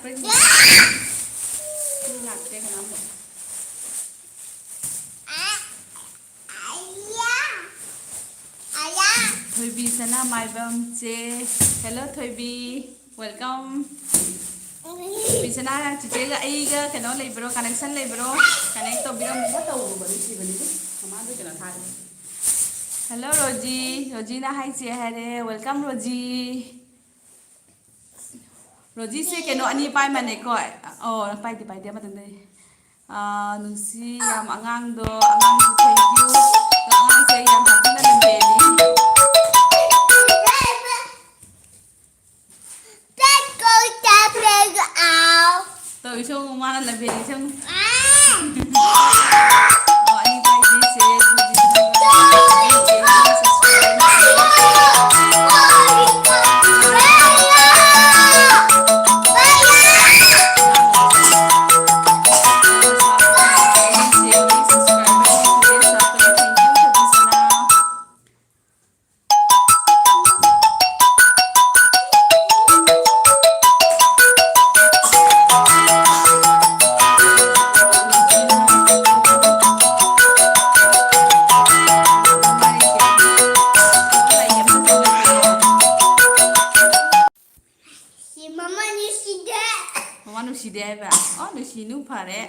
Lakte ka naman. Thoibi sana my bam che. Hello Thoibi. Welcome. Thoibi sana chiche ga ai ga kano leibro connection leibro. Connect to biram ba to ba si bani ko. Sama do kana thai. Hello Roji. Roji na hai che hai welcome Roji. Roji se kano ani pai mane ko. Oh pai dia matang dai. Nungsi yam angang do angang thank you. Angang se yam thakna lembeli. Tôi xuống mà là về xong. Anh tay đi xe Sinu pare,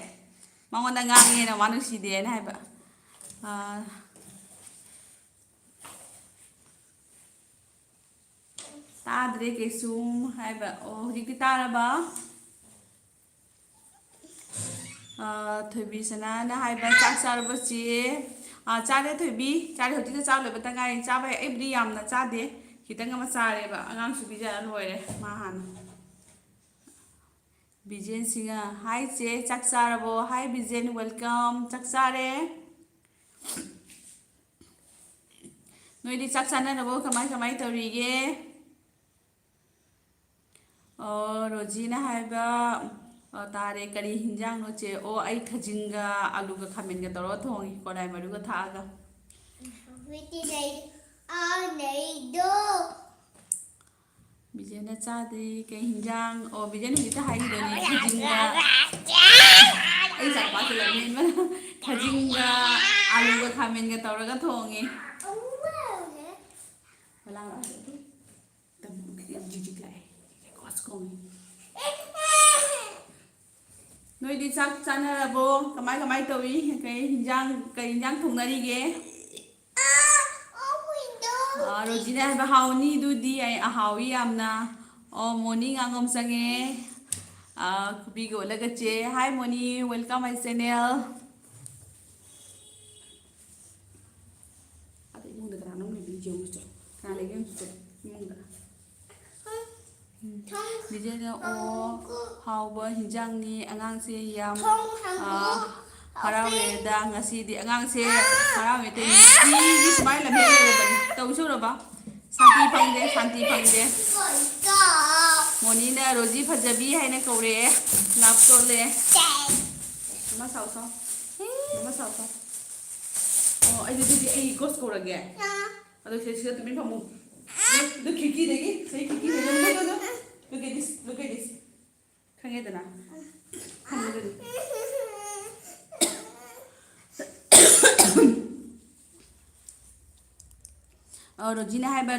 mau ndangangi na manu si dia na ba. Ta dre ke sum hai ba. Oh hiji kita na ba. Thoibi sana na hai ba chak sar ba chi. Cha de thoibi, cha de hoti cha le ba tangai cha ba every yam na cha de. Kitang ma cha re ba. Angang su bi ja loi re ma han. Bijen singa hi che chaksarabo hi Bijen welcome chaksare noi di chaksana rabo kamai torige Rojina haiba tare kari hinjang no che o ai khajinga alu ga khamen ga toro thongi kodai maru ga thaga witi dai nei do Bijen cha de cái hinjang Bijen ni ta hai do ni khajinga ai sa pa la men ma khajinga alu ga khamen ga toro ga thongi wala ra tam jiji lai ko skong noi đi chắc chắn là vô kamai tôi cái hinjang thùng này đi ghé rồi chị này bà hào ni đu đi ai hào ý am na morning ang om sange kubi go laga che hi Moni welcome my channel ate mung da nang ni video mo cho ka le gen cho mung da Bijen hào ba hinjang ni angang se yam harawe da ngasi di angang se harawe te ni smile la me tau chu ra ba santi phang de Moni na Roji phajabi hai na kaure lap to le ma sao ai di ai ghost ko ra ge ado se tu min phamu do kiki de gi sei kiki de no look at this khange da na Rojina hai ba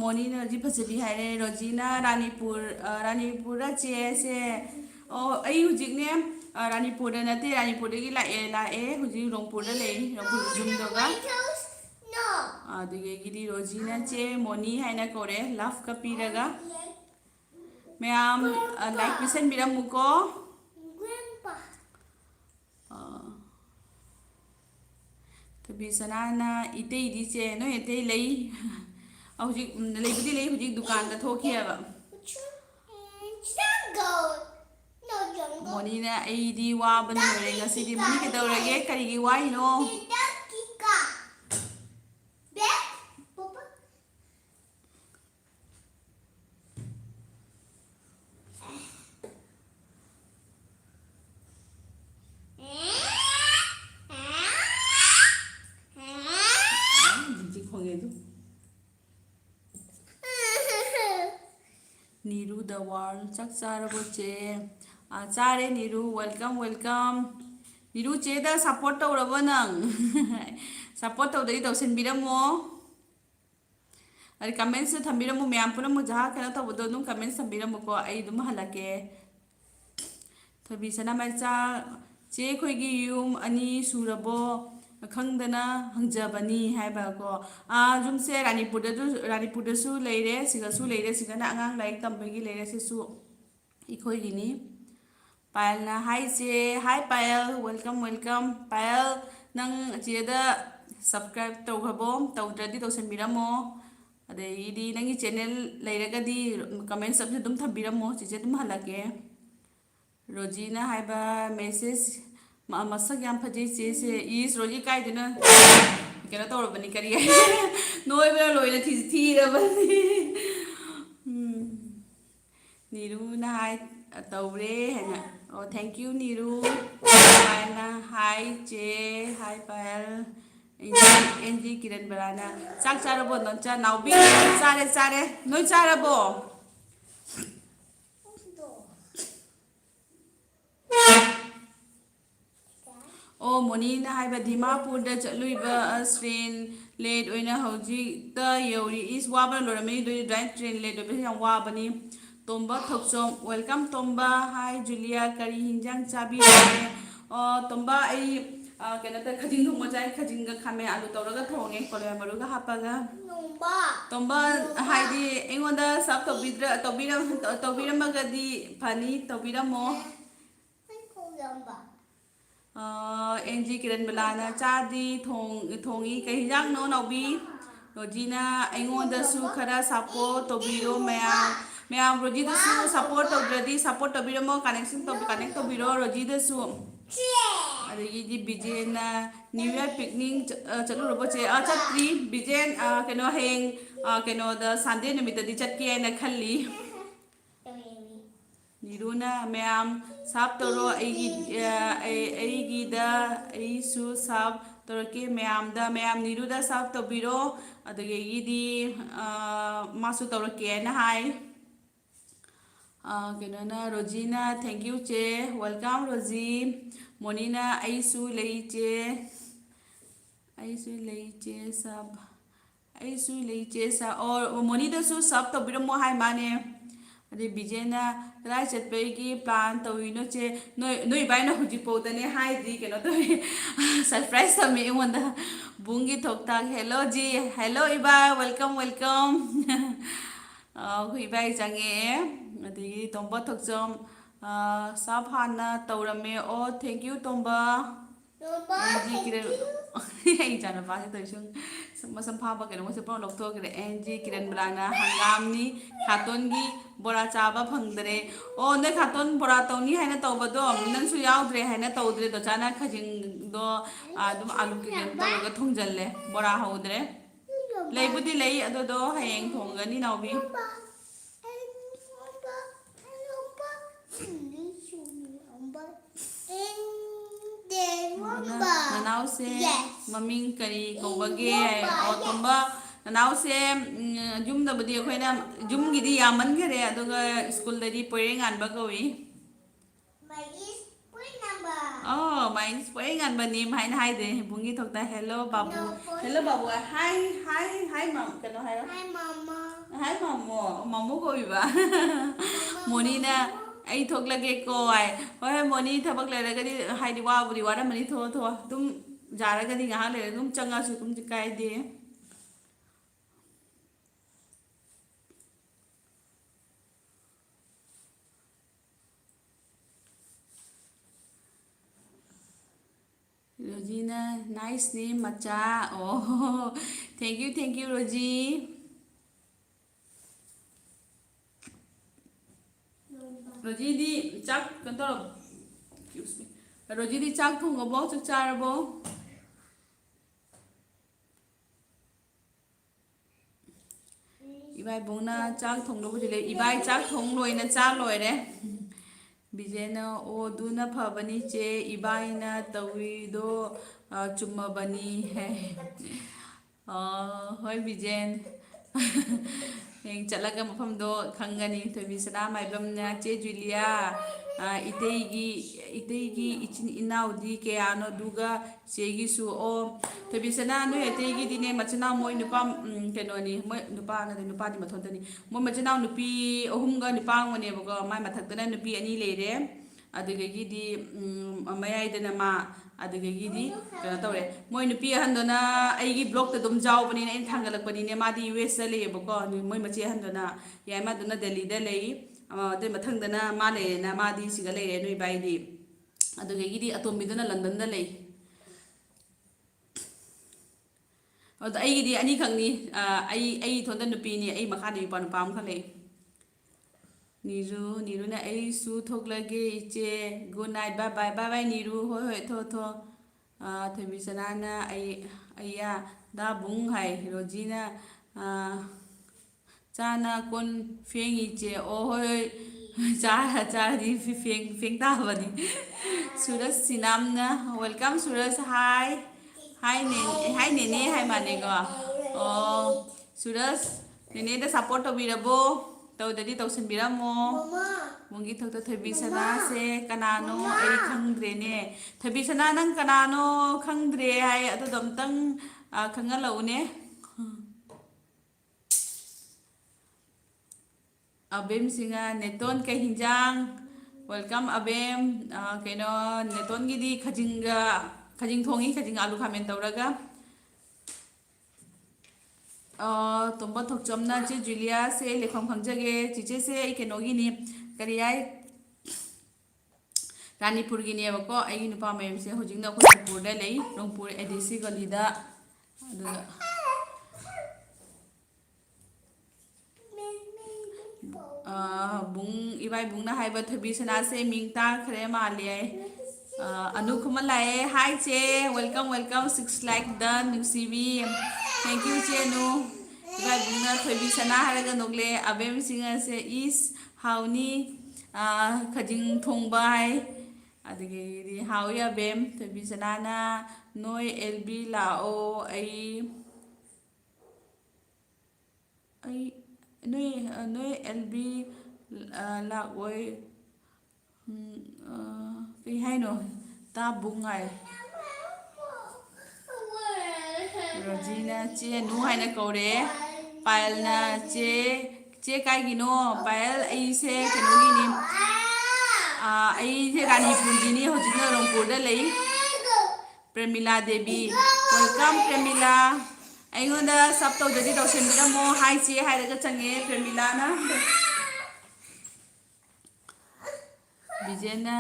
Moni na Roji phajabi hai re Rojina Ranipur ra che se ai hujik ne Ranipur da nate Ranipur da gi la e hujik Rongpur da le Rongpur jum do ga gidi Rojina che Moni hai na kore love ka piraga myam like listen biramu ko Bisanana itei di che no itei lei hujik leibudi lei hujik dukan da thokhiya ba Moni na ai di wa ban re ngasi di mani ke dawrage kari gi wa hino Neeru the world चक चारबो चे चारे Neeru welcome welcome Neeru चे दा support तौरबो नंग support तौदई तौसिनबिरमो अरे comments थम्बिरमो ma'am Poonam जहा कनो तौबदो नुम कमेंट्स थम्बिरमोको आई दुम हलके थोबी सना मचा चे खोइगी यूम अनि सुरबो खंगदना हंगजबनी हाइबाको जुमसे रानीपुरदसु लेरे सिगसु लेरे सिगना अंगांग लाइक तंबगी लेरे सिसु इखोइगिनी पायलना हाय चे हाय पायल वेलकम वेलकम पायल नंग चेदा सब्सक्राइब तौखबो तौद्रदी तौसनबिरमो अदैदी नंगी चैनल लेरगदी कमेंट सब दुम थबिरमो चेचे दुम हलके रोजीना हाइबा मेसेज मसक याम फजे से इस रोजी कायदना केना तौरबनी करी नोइबरा लोइना थीरबनी नीरू ना हाय तौरे हैना ओ थैंक यू नीरू पायलना हाय चे हाय पायल एनजी किरण बराना चाक चारबो नचा नाउबी चारे चारे नोइ चारबो ओ मोनीना हाइबा दिमापुरदा चलुइबा ट्रेन लेट ओइना हौजिता यौरी इस वाबा लोरमी दो ट्रेन लेट ओइबा याम वाबनी तोंबा थोकसोम वेलकम तोंबा हाय जुलिया करी हिंजांग चाबी ओ तोंबा आई केनता खजिंग थोंबा जाय खजिंगा खामे आलू तौरगा थोंगे कोले मरुगा हापागा तोंबा हाइदी एंगोंदा सब तौबिरमगदी फनी तौबिरमो एनजी किरण बलाना चादी थोंगी कहीं हिंजांग नो नौबी रोजीना एंगोंदसु खरा सपोर्ट तौबिरो मैम रोजीदसु सपोर्ट तौद्रदी सपोर्ट तौबिरमो कनेक्शन कनेक्ट तौबिरो रोजीदसु अदगी बिजेना न्यू ईयर पिकनिक चलुरबो चे चत्री बिजेन केनो हेंग केनो द संडे निमित्तदी चटके ना खल्ली नीरूना मैम साफ तौरो ऐसु साफ तौरके मैम नीरूदा साफ तौबिरो अदगी मासु तौरके ना हाय केनोना रोजीना थैंक यू चे वेलकम रोजी मोनीना ऐसु लेचे सब और मोनीदसु सब तौबिरमो हाय माने अरे बिजेना कदाई चटपेगी प्लान तौइनो चे नोइ बाइना हुजिपोदने हाइदी केनो तो सरप्राइज तमी एंगोंदा बुंगी थोकता हेलो जी हेलो इबा वेलकम वेलकम हुइबाई चंगे अदगी तोंबा थोकजम साफ हाना तौरमे ओ थैंक यू तोंबा एनजी किरण आई जाना पासे तोइसुं मसम फाबा केनो मसे पो लौथोकरे एनजी किरण ब्लाना हंगामनी खातोनगी बोरा चाबा फंगदरे ओ ने खातोन बोरा तौनी हैना तौबदो नंसु याउद्रे हैना तौद्रे दो चाना खजिंग दो आदुम आलू किरण तौगा थोंजल्ले बोरा हौद्रे लेबुदी लेई अदो हयेंग थोंगनी नाउबी ननाव से ममिंग करी कौबगे और तोंबा ननाव से जुमदबदी अखोइना जुमगिदी यामनगरे अदुगा स्कूलददी पोइरेंग आनबा कौई माइंस पोइरेंग आनबा नेम हाइन हाइदे बुंगी थोकता हेलो बाबू हाय मम कनो हाय मामो मामो कोइबा मोनीना आई थोकलगे को आय होय मोनी थबक लेरगदी हाइदी वाबुदी वारमनी थो तुम जारगदी ngahak लेरे तुम चंगासु तुम कायदे रोजीना नाइस नेम मचा ओह थैंक यू रोजी रोजीदी चाक कंतो एक्सक्यूज मी रोजीदी चाक थोंगबो चाक चारबो इबाई बुंगना चाक थोंगबो दिले इबाई चाक थोंग लोइना चा लोइरे बिजेना ओ दुना फबनी चे इबाईना तवीदो चुम्मबनी है होय बिजेन ꯍꯌꯦꯡ ꯆꯠꯂꯒ ꯃꯐꯝꯗꯣ ꯈꯪꯒꯅꯤ ꯊꯣꯏꯕꯤꯁꯅꯥ ꯃꯥꯏꯕꯝꯅ ꯆꯦ ꯖꯨꯂꯤꯌꯥ ꯏꯇꯩꯒꯤ ꯏꯆꯤꯟ ꯏꯅꯥꯎꯗꯤ ꯀꯌꯥꯅꯣ ꯑꯗꯨꯒ ꯆꯦꯒꯤꯁꯨ ꯑꯣ ꯊꯣꯏꯕꯤꯁꯅꯥ ꯅꯣꯏ ꯑꯇꯩꯒꯤꯗꯤꯅꯦ ꯃꯆꯤꯟꯅꯥꯎ ꯃꯣꯏ ꯅꯨꯄꯥ ꯀꯩꯅꯣꯅꯤ ꯃꯣꯏ ꯅꯨꯄꯥꯗꯤ ꯃꯊꯣꯟꯇꯅꯤ ꯃꯣꯏ ꯃꯆꯤꯟꯅꯥꯎ ꯅꯨꯄꯤ ꯑꯍꯨꯝꯒ ꯅꯨꯄꯥ ꯑꯃꯒꯅꯦꯕꯀꯣ ꯃꯥꯏ ꯃꯊꯛꯇꯅ ꯅꯨꯄꯤ ꯑꯅꯤ ꯂꯩꯔꯦ ꯑꯗꯨꯗꯒꯤꯗꯤ ꯃꯌꯥꯏꯗꯅ ꯃꯥ ꯑꯗꯨꯗꯒꯤꯗꯤ ꯀꯩꯅꯣ ꯇꯧꯔꯦ ꯃꯣꯏ ꯅꯨꯄꯤ ꯑꯍꯟꯗꯨꯅ ꯑꯩꯒꯤ ꯕ꯭ꯂꯣꯛꯇ ꯑꯗꯨꯝ ꯖꯥꯎꯕꯅꯤꯅ ꯑꯩꯅ ꯊꯥꯡꯒꯠꯂꯛꯄꯅꯤꯅꯦ ꯃꯥꯗꯤ ꯌꯨ ꯑꯦꯁꯇ ꯂꯩꯌꯦꯕꯀꯣ ꯃꯣꯏ ꯃꯆꯦ ꯑꯍꯟꯗꯨꯅ ꯌꯥꯏꯃꯗꯨꯅ ꯗꯦꯜꯂꯤꯗ ꯂꯩ ꯑꯗꯨꯏ ꯃꯊꯪꯗꯅ ꯃꯥ ꯂꯩꯔꯦꯅ ꯃꯥꯗꯤ ꯁꯤꯒ ꯂꯩꯔꯦ ꯅꯣꯏ ꯏꯕꯥꯏꯗꯤ ꯑꯗꯨꯗꯒꯤꯗꯤ ꯑꯇꯣꯝꯕꯤꯗꯨꯅ ꯂꯟꯗꯟꯗ ꯂꯩ ꯑꯗꯣ ꯑꯩꯒꯤꯗꯤ ꯑꯅꯤꯈꯛꯅꯤ ꯑꯩ ꯏꯊꯣꯟꯗ ꯅꯨꯄꯤꯅꯤ ꯑꯩ ꯃꯈꯥꯗ ꯅꯨꯄꯥ ꯑꯃꯈꯛ ꯂꯩ ꯅꯤꯔꯨꯅ ꯑꯩꯁꯨ ꯊꯣꯛꯂꯒꯦ ꯏꯆꯦ ꯒꯨꯗ ꯅꯥꯏꯠ ꯕꯥꯏ ꯕꯥꯏ ꯕꯥꯏ ꯕꯥꯏ ꯅꯤꯔꯨ ꯍꯣꯏ ꯊꯣ ꯊꯣꯏꯕꯤꯁꯅꯥꯅ ꯑꯩꯌꯥ ꯗꯥꯕꯨꯡ ꯍꯥꯏ ꯔꯣꯖꯤꯅ ꯆꯥꯅ ꯀꯣꯟ ꯐꯦꯡꯉꯤ ꯏꯆꯦ ꯑꯣ ꯍꯣꯏ ꯆꯥꯔꯗꯤ ꯐꯦꯡ ꯇꯥꯕꯅꯤ ꯁꯨꯔꯁ ꯁꯤꯅꯥꯝꯅ ꯋꯦꯜꯀꯝ ꯁꯨꯔꯁ ꯍꯥꯏ ꯅꯦꯅꯦ ꯍꯥꯏ ꯃꯥꯅꯦꯀꯣ ꯑꯣ ꯁꯨꯔꯁ ꯅꯦꯅꯦꯗ ꯁꯞꯄꯣꯔꯠ ꯇꯧꯕꯤꯔꯕꯣ ꯇꯧꯗꯗꯤ ꯇꯧꯁꯤꯟꯕꯤꯔꯝꯃꯣ ꯃꯨꯡꯒꯤ ꯊꯛꯇ ꯊꯣꯏꯕꯤꯁꯅꯥꯁꯦ ꯀꯅꯥꯅꯣ ꯑꯩ ꯈꯪꯗ꯭ꯔꯦꯅꯦ ꯊꯣꯏꯕꯤꯁꯅꯥ ꯅꯪ ꯀꯅꯥꯅꯣ ꯈꯪꯗ꯭ꯔꯦ ꯍꯥꯏ ꯑꯗꯨꯗꯣ ꯑꯝꯇꯪ ꯈꯪꯍꯜꯂꯛꯎꯅꯦ ꯑꯕꯦꯝꯁꯤꯡꯅ ꯅꯦꯇꯣꯟ ꯀꯩ ꯍꯤꯟꯖꯥꯡ ꯋꯦꯜꯀꯝ ꯑꯕꯦꯝ ꯀꯩꯅꯣ ꯅꯦꯇꯣꯟꯒꯤꯗꯤ ꯈꯖꯤꯡ ꯊꯣꯡꯉꯤ ꯈꯖꯤꯡ ꯑꯂꯨ ꯈꯥꯃꯦꯟ ꯇꯧꯔꯒ ꯇꯣꯝꯕ ꯊꯣꯛꯆꯣꯝꯅ ꯆꯦ ꯖꯨꯂꯤꯌꯥꯁꯦ ꯂꯩꯐꯝ ꯈꯪꯖꯒꯦ ꯆꯤꯆꯦꯁꯦ ꯑꯩ ꯀꯩꯅꯣꯒꯤꯅꯤ ꯀꯔꯤ ꯍꯥꯏ ꯔꯥꯅꯤꯄꯨꯔꯒꯤꯅꯦꯕꯀꯣ ꯑꯩꯒꯤ ꯅꯨꯄꯥ ꯃꯌꯨꯝꯁꯦ ꯍꯧꯖꯤꯛꯅ ꯑꯩꯈꯣꯏ ꯔꯪꯄꯨꯔꯗ ꯂꯩ ꯔꯪꯄꯨꯔ ꯑꯦꯗꯤꯁꯤ ꯒꯂꯤꯗ ꯑꯗꯨꯒ ꯏꯕꯥꯏꯕꯨꯡꯅ ꯍꯥꯏꯕ ꯊꯣꯏꯕꯤꯁꯅꯥꯁꯦ ꯃꯤꯡ ꯇꯥꯈ꯭ꯔꯦ ꯃꯥꯜꯂꯦ ꯑꯅꯨ ꯈꯨꯃꯟ ꯂꯥꯛꯑꯦ ꯍꯥꯏ ꯆꯦ ꯋꯦꯜꯀꯝ 6 ꯂꯥꯏꯛ ꯗ ꯅꯨꯡꯁꯤꯕꯤ ꯊꯦꯡꯛ ꯌꯨ ꯆꯦ ꯑꯅꯨ ꯏꯕꯥꯏꯕꯨꯡꯅ ꯊꯣꯏꯕꯤꯁꯅꯥ ꯍꯥꯏꯔꯒ ꯅꯣꯛꯂꯦ ꯑꯕꯦꯝꯁꯤꯡꯁꯦ ꯏꯁ ꯍꯥꯎꯅꯤ ꯈꯖꯤꯡ ꯊꯣꯡꯕ ꯍꯥꯏ ꯑꯗꯒꯤꯗꯤ ꯍꯥꯎꯏ ꯑꯕꯦꯝ ꯊꯣꯏꯕꯤꯁꯅꯥꯅ ꯅꯣꯏ ꯑꯦꯜꯕꯤ ꯂꯥꯛꯑꯣ ꯑꯩ ꯅꯣꯏ ꯑꯦꯜꯕꯤ ꯂꯥꯛꯑꯣꯏ ꯀꯩ ꯍꯥꯏꯅꯣ ꯇꯥꯕꯨꯡ ꯍꯥꯏ ꯔꯣꯖꯤꯅ ꯆꯦ ꯅꯨ ꯍꯥꯏꯅ ꯀꯧꯔꯦ ꯄꯥꯌꯜꯅ ꯆꯦ ꯀꯥꯏꯒꯤꯅꯣ ꯄꯥꯌꯜ ꯑꯩꯁꯦ ꯀꯩꯅꯣꯒꯤꯅꯤ ꯑꯩꯁꯦ ꯔꯥꯅꯤꯄꯨꯔꯒꯤꯅꯤ ꯍꯧꯖꯤꯛꯅ ꯔꯪꯄꯨꯔꯗ ꯂꯩ ꯄ꯭ꯔꯦꯃꯤꯂꯥ ꯗꯦꯕꯤ ꯋꯦꯜꯀꯝ ꯄ꯭ꯔꯦꯃꯤꯂꯥ ꯑꯩꯉꯣꯟꯗ ꯁꯞ ꯇꯧꯗꯗꯤ ꯇꯧꯁꯟꯕꯤꯔꯝꯃꯣ ꯍꯥꯏ ꯆꯦ ꯍꯥꯏꯔꯒ ꯆꯪꯉꯦ ꯄ꯭ꯔꯦꯃꯤꯂꯥꯅ ꯕꯤꯖꯦꯅ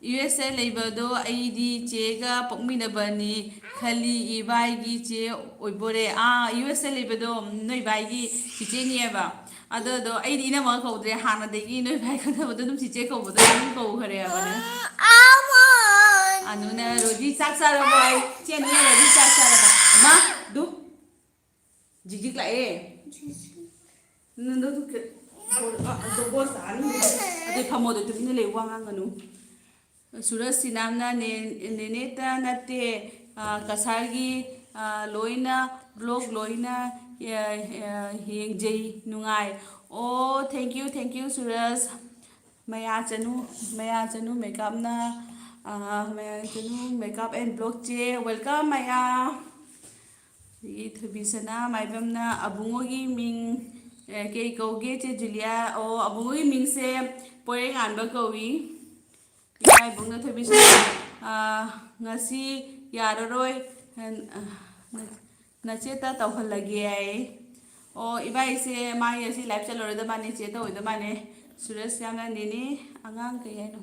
ꯌꯨ ꯑꯦꯁ ꯑꯦ ꯂꯩꯕꯗꯣ ꯑꯩꯗꯤ ꯆꯦꯒ ꯄꯣꯛꯃꯤꯟꯅꯕꯅꯤ ꯈꯜꯂꯤ ꯏꯕꯥꯏꯒꯤ ꯆꯦ ꯑꯣꯏꯕꯣꯔꯦ ꯌꯨ ꯑꯦꯁ ꯑꯦ ꯂꯩꯕꯗꯣ ꯅꯣꯏ ꯏꯕꯥꯏꯒꯤ ꯆꯤꯆꯦꯅꯦꯕ ꯑꯗꯨꯗꯣ ꯑꯩꯗꯤ ꯏꯅꯝꯃ ꯀꯧꯗ꯭ꯔꯦ ꯍꯥꯟꯅꯗꯒꯤ ꯅꯣꯏ ꯏꯕꯥꯏ ꯈꯪꯅꯕꯗꯣ ꯑꯗꯨꯝ ꯆꯤꯆꯦ ꯀꯧꯕꯗꯣ ꯑꯗꯨꯝ ꯀꯧꯈ꯭ꯔꯦꯕꯅꯦ ꯑꯅꯨꯅ ꯔꯣꯖꯤ ꯆꯥꯛ ꯆꯥꯔꯕꯣ ꯆꯦ ꯑꯅꯨꯅ ꯔꯣꯖꯤ ꯆꯥꯛ ꯆꯥꯔꯕ ꯃꯥ ꯗꯨ ꯖꯤꯖꯤꯛ ꯂꯥꯛꯑꯦ ꯑꯗꯨ ꯐꯝꯃꯣꯗꯣ ꯇꯨꯃꯤꯟꯅ ꯂꯩ ꯋꯥ ꯉꯥꯡꯒꯅꯨ ꯁꯨꯔꯁ ꯁꯤꯅꯥꯝꯅ ꯅꯦꯅꯦꯇ ꯅꯠꯇꯦ ꯀꯁꯥꯔꯒꯤ ꯂꯣꯏꯅ ꯕ꯭ꯂꯣꯛ ꯂꯣꯏꯅ ꯌꯦꯡꯖꯩ ꯅꯨꯡꯉꯥꯏ ꯑꯣ ꯊꯦꯡꯛ ꯌꯨ ꯁꯨꯔꯁ ꯃꯌꯥ ꯆꯅꯨ ꯃꯦꯀꯞꯅ ꯃꯌꯥ ꯆꯅꯨ ꯃꯦꯀꯞ ꯑꯦꯟ ꯕ꯭ꯂꯣꯛ ꯆꯦ ꯋꯦꯜꯀꯝ ꯃꯌꯥ ꯑꯗꯒꯤ ꯊꯣꯏꯕꯤꯁꯅꯥ ꯃꯥꯏꯕꯝꯅ ꯑꯕꯨꯡꯉꯣꯒꯤ ꯃꯤꯡ ꯀꯩ ꯀꯧꯒꯦ ꯆꯦ ꯖꯨꯂꯤꯌꯥ ꯑꯣ ꯑꯕꯨꯡꯉꯣꯒꯤ ꯃꯤꯡꯁꯦ ꯄꯣꯏꯔꯩꯉꯥꯟꯕ ꯀꯧꯏ ꯏꯕꯥꯏꯕꯨꯡꯅ ꯊꯣꯏꯕꯤꯁꯅꯥ ꯉꯁꯤ ꯌꯥꯔꯔꯣꯏ ꯅꯆꯦꯇ ꯇꯧꯍꯜꯂꯒꯦ ꯌꯥꯏ ꯑꯣ ꯏꯕꯥꯏꯁꯦ ꯃꯥꯒꯤ ꯉꯁꯤ ꯂꯥꯏꯞ ꯆꯠꯂꯔꯣꯏꯗ ꯃꯥꯅꯦ ꯆꯦ ꯇꯧꯔꯣꯏꯗ ꯃꯥꯅꯦ ꯁꯨꯔꯁ ꯌꯥꯝꯅ ꯅꯦꯅꯦ ꯑꯉꯥꯡ ꯀꯩ ꯍꯥꯏꯅꯣ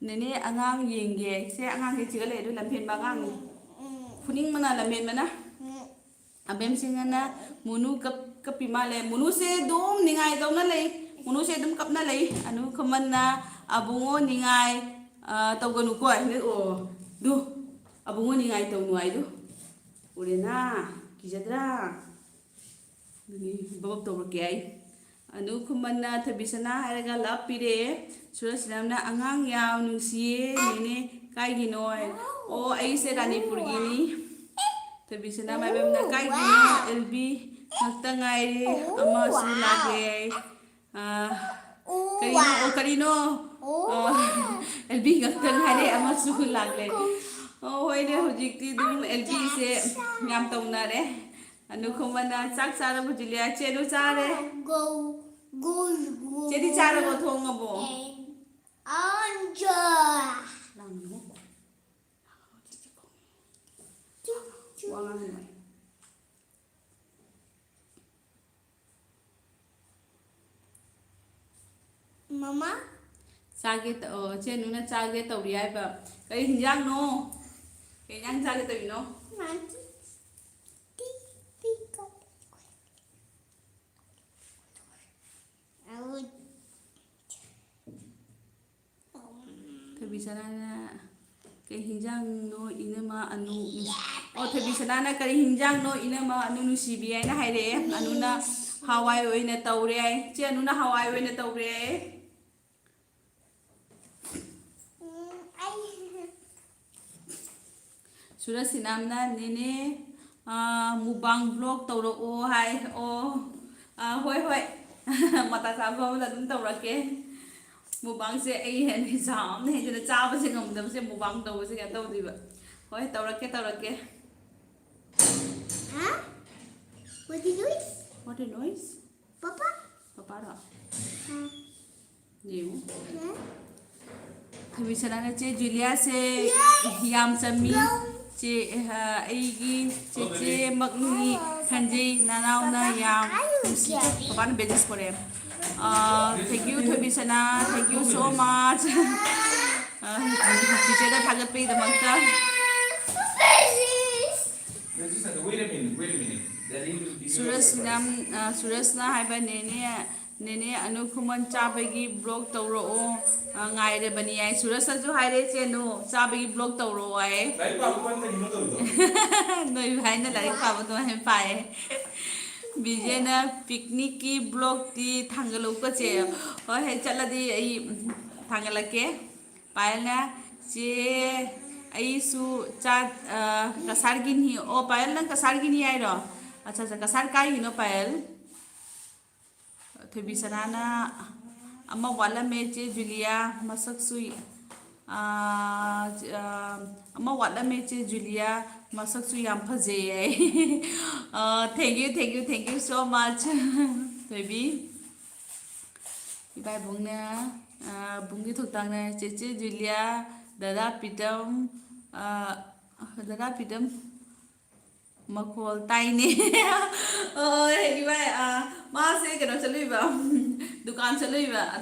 ꯅꯦꯅꯦ ꯑꯉꯥꯡ ꯌꯦꯡꯒꯦ ꯁꯦ ꯑꯉꯥꯡ ꯆꯦꯒ ꯂꯩ ꯑꯗꯨ ꯂꯝꯍꯦꯟꯕ ꯑꯉꯥꯡꯅꯤ ꯐꯨꯅꯤꯡꯕꯅ ꯂꯝꯍꯦꯟꯕꯅ ꯑꯕꯦꯝꯁꯤꯡꯅ ꯃꯨꯅꯨ ꯀꯞꯄꯤ ꯃꯥꯜꯂꯦ ꯃꯨꯅꯨꯁꯦ ꯑꯗꯨꯝ ꯅꯤꯡꯉꯥꯏ ꯇꯧꯅ ꯂꯩ ꯃꯨꯅꯨꯁꯦ ꯑꯗꯨꯝ ꯀꯞꯅ ꯂꯩ ꯑꯅꯨ ꯈꯨꯃꯟꯅ ꯑꯕꯨꯡꯉꯣ ꯅꯤꯡꯉꯥꯏ ꯇꯧꯒꯅꯨꯀꯣ ꯗꯨ ꯑꯕꯨꯡꯉꯣ ꯅꯤꯡꯉꯥꯏ ꯇꯧꯅꯨ ꯍꯥꯏꯗꯨ ꯎꯔꯦꯅꯥ ꯀꯤꯖꯗ꯭ꯔꯥ ꯑꯗꯨꯅꯤ ꯕꯕꯞ ꯇꯧꯔꯛꯀꯦ ꯑꯩ ꯑꯅꯨ ꯈꯨꯃꯟꯅ ꯊꯣꯏꯕꯤꯁꯅꯥ ꯍꯥꯏꯔꯒ ꯂꯞ ꯄꯤꯔꯛꯑꯦ ꯁꯨꯔꯁꯤꯅꯝꯅ ꯑꯉꯥꯡ ꯌꯥꯝ ꯅꯨꯡꯁꯤꯌꯦ ꯅꯦꯅꯦ ꯀꯥꯏꯒꯤꯅꯣ ꯑꯣ ꯑꯩꯁꯦ ꯔꯥꯅꯤꯄꯨꯔꯒꯤꯅꯤ ꯊꯣꯏꯕꯤꯁꯅꯥ ꯃꯥꯏꯕꯝꯅ ꯀꯥꯏꯒꯤꯅꯣ ꯑꯦꯜꯕꯤ ngakta ngairi amasu lage karino o karino LB ngakta ngairi amasu lagle hoine hojikti dum LB se yam tawnare anu khomana chak chara bu julia chenu chare go go chedi chara bo thongabo anja Mama chage chenu na chage tawri ai ba kai hinjang no kai yang chage tawi no Thabi sanana kai hinjang no inama anu thabi sanana kai hinjang no inama anu nusibi ai na haire anu na hawai oina tawre ai che anu na hawai oina tawre ai Surasinamna nene mubang blog tawro o hai o hoi hoi mata chaba la dum tawrake mubang se ai hen exam ne jena chaba se ngam dam se mubang taw se ga tawdiba hoi tawrake Huh? What the noise? What a noise Papa? Papa ra Huh? you Huh? Thabi sanana che Julia se yam chami che aigi che magni khanji nanau na yam papa na business kore thank you Thabi sana thank you so much teacher da thagat pe da mangta Wait a minute. Suresh na haiba nene anu khuman chabagi blog tawro o ngai re bani ai Suresh ju haire che no chabagi blog tawro ai noi bhai na lari pa bo he pae bijena picnic ki blog ti thangalo ko che o he chaladi ai thangalake paela che ai su cha kasargini o pael na kasargini ai ro acha kasar kai hino pael Thabi sanana ama wala me che Julia masak sui ama wala me che Julia masak sui yam phaje ai thank you so much Thabi ibai bungna bungi thotang na che Julia dada pitam makhol taine ibai ma se kano chaluiba dukan chaluiba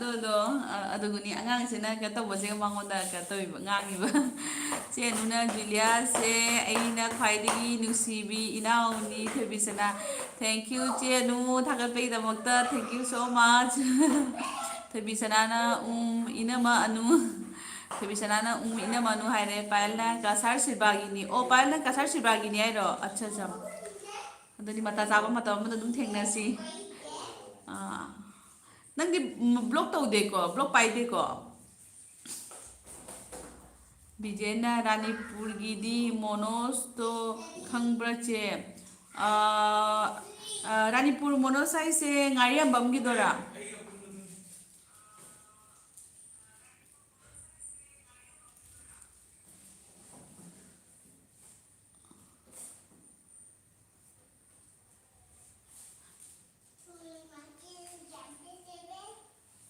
aduguni angang sina ka tawse mangonda ka toiba ngangiba che nuna Julia se aina khwaidigi nusibi inau ni Thabi sana thank you che nu thagat pe da makta thank you so much Thabi sanana inama anu Thabi sanana inama anu haire paelna kasar sibagini o paelna kasar sibagini ai ro acha jam adani mata chaba mata ma dum thengna si nangdi blog tawde ko blog paide ko Bijena Ranipur gidi monos to khangbra che Ranipur monosai se ngariam bam gidora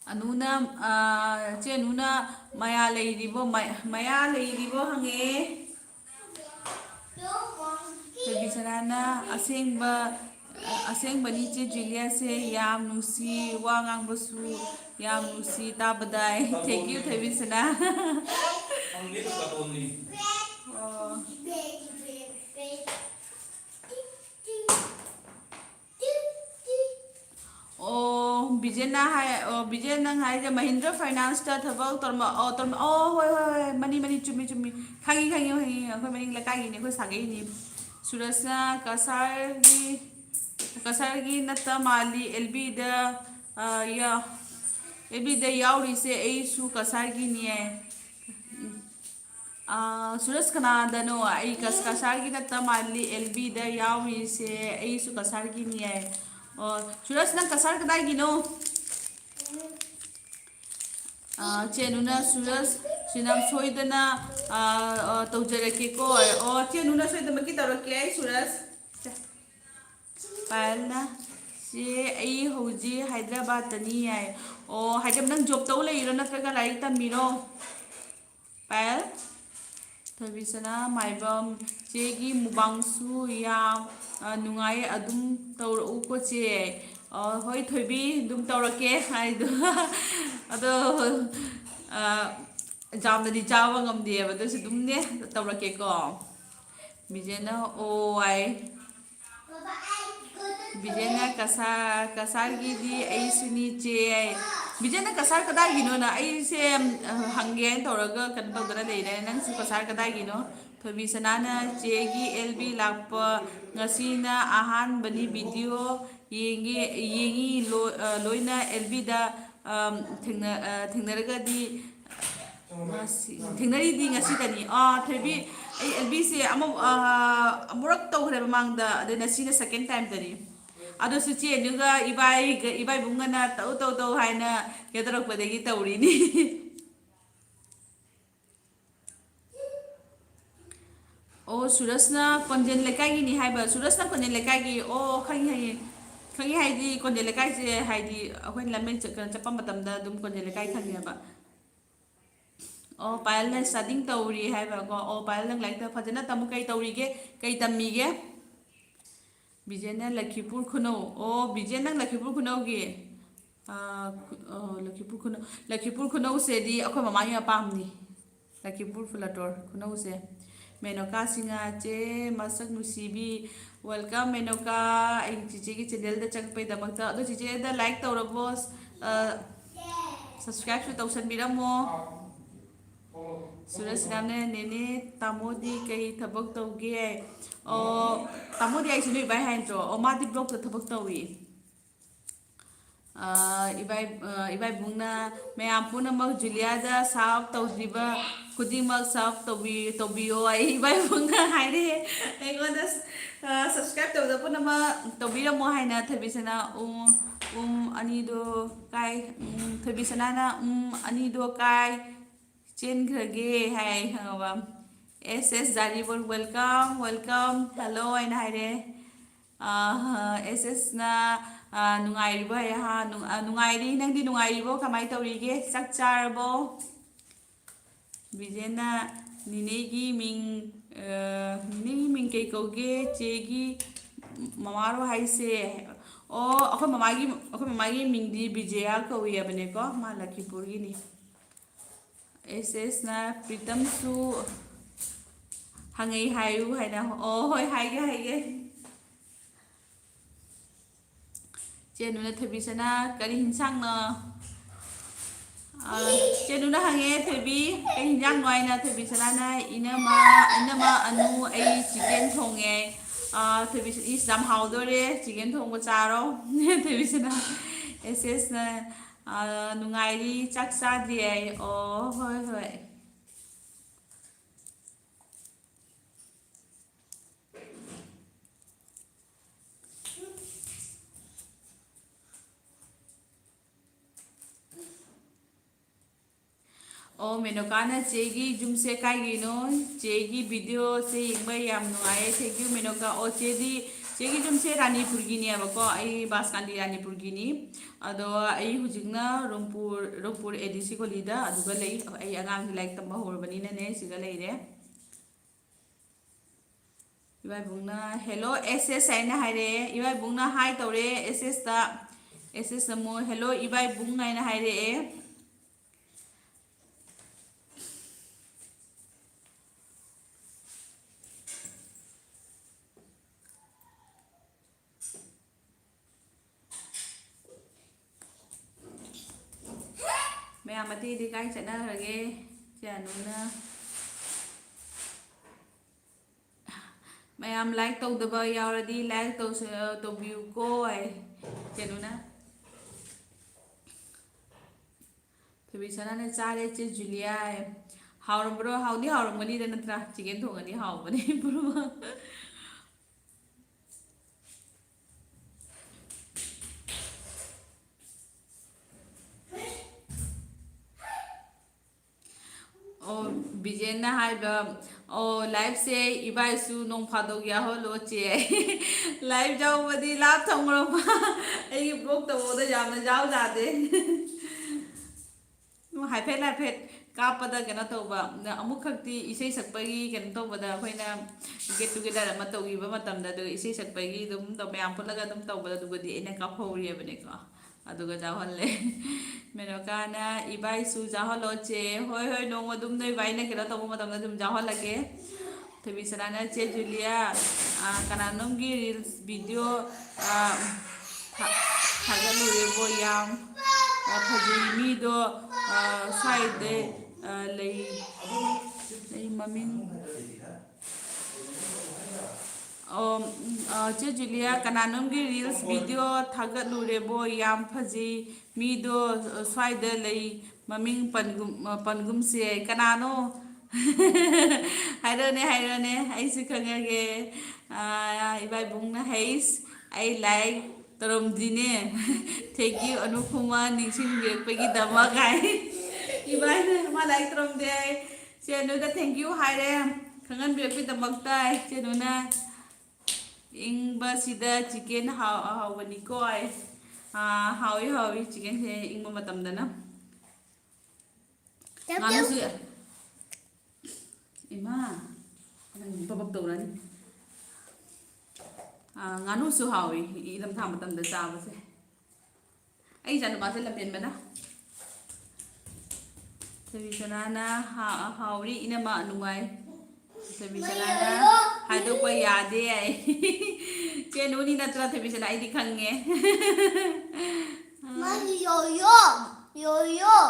anuna che nuna maya leiribo hange Thabi sanana asengba ni che Julia se yam nusi wa ngangbasu yam nusi tabadai thank you Thabi sana Bijena hai je Mahindra Finance ta thabak torma hoi mani chumi khangi akhoi mani la kai ni akhoi sagai ni Surasna kasargi natta mali LB da yauri se ai su kasargi ni ai Suraj kanadano ay kasargi na tamali LB da yawi se ay su kasargi niya. Suraj nang kasar kadai gino. Chenuna Suraj sinam soidana tawjarake ko. Chenuna soidana makitarake ay Suraj. Palna si ay hoji Hyderabad tani ay. Hyderabad nang job taw lai ro natraga lai tamiro. Pal Thabisana maibam chegi mubangsu yam nungai adum tawrau ko che hoi thoibi dum tawrake hai do ado jamnadi chawa ngamde ba do dum ne tawrake ko bijena o ai bijena kasar gi ai suni che bijena kasar kada gino na ai se hanggen toraga kan tawdara leire nang su kasar kada gino thobi sanana che gi lb lakpa ngasina ahan bani video yengi loina lb da thengnaraga di thengnari di ngasi tani thobi ai lb se amurak tawhre mangda adena sina second time tani ado su che nuga ibai bungana tau haina yadarak padagi taurini Surasna konjen lekai gi ni haiba Surasna konjen lekai gi khangi hai di konjen lekai se hai di ahoin lamen chapa matamda dum konjen lekai khangi ba payal na studying tauri haiba ko payal nang like ta phajana tamu kai tauri ge kai tammi ge Bijena Lakipur Kuno. Bijena Lakipur Kuno gi. Lakipur Kuno se di ako mamaya pamni. Lakipur Fulator Kuno se. Menoka singa che masak nusibi. Welcome Menoka. Ay chiche gi channel da changpay da magta. Ado chiche da like tawra boss. Subscribe to tawsan biramo. Suraj namne nene tamodi kai thabak tawge tamodi ai sinu ibai hain tro madi blog ta thabak tawi ibai bungna mayam puna mag julia da saf tawdiba kudimag saf tawbiyo ai ibai bungna haire ai subscribe tawda puna ma tawbira mo haina thabisana anido kai thabisana na anido kai Chen Grage, hi, SS Zaribur, welcome, hello, and hi, SS na nungai ribo ha nungai ri nang di nungai ribo kamai taurige sak charbo bijena ninegi ming kei koge chegi mamaro haise akhoi mamagi ming di bijaya kawi abane ko ma Lakipur gi ni SS na Pritam su hangai hayu haina hoi haige chenuna thabisana kari hinsang na chenuna hange thabi kari hinsang noi na thabisana na inama anu ai chicken thonge thabis is jam haudore chicken thongba charo thabisana SS na nungairi chak sa die hoi Menokana chegi jumse kai gino chegi video se ingba yam nungai thank you Menoka chegi jumse Ranipur gini abako ai Baskandi Ranipur gini ado ai hujingna Rampur ADC ko lida aduga lei ai angang like tamba horbani na ne siga leire ibai bungna hello SS aina haire ibai bungna hi tore SS mo hello ibai bung aina haire mayam ati di kai chana rage chanuna mayam like to the boy already like to view ko ai chanuna thabi sana ne chare che Julia Haurambro, haudi hauramgani da natra chicken thongani haubani puruma. Oh, Bijena haiba. Oh, live say ibai su nong phadog ya ho lo che. Live jau badi lap thongro pa. Ai blog to oda jam na jau ja de. Hai phet kapada kena tauba amuk khakti isai sakpagi kena tauba da khoina get together ma taugi ba matam da isai sakpagi dum to myam pulaga dum tauba da dugadi ena ka phori abane ko aduga jahalle menokana ibai su jahalo che hoi nong dum noi bai na kena tauba matam da dum jahalage tabi sarana che Julia kananom gi reels video thagalu rebo yam phajui mi do side lay mamin che Julia kananom gi reels video thagalu rebo yam phaji mi do side lay maming pangum se kanano hairane ai su khangage ibai bung na heis ai like tarom dine thank you anupuma ningsing pagi dama kai ibai ma like tarom de chenu da thank you haire khangan be pi damak tai chenu na ing ba sida chicken hawani ko ai hawi chicken he ing ma matam da na nganu su ima babak tawrani nganu su hawi idam tham matam da chaba se ai janu ba se lapen bana sabi sanana hawri ina ma anungai sabi sanana hadu pa yade ai chenu ni natra sabi sanana ai dikhange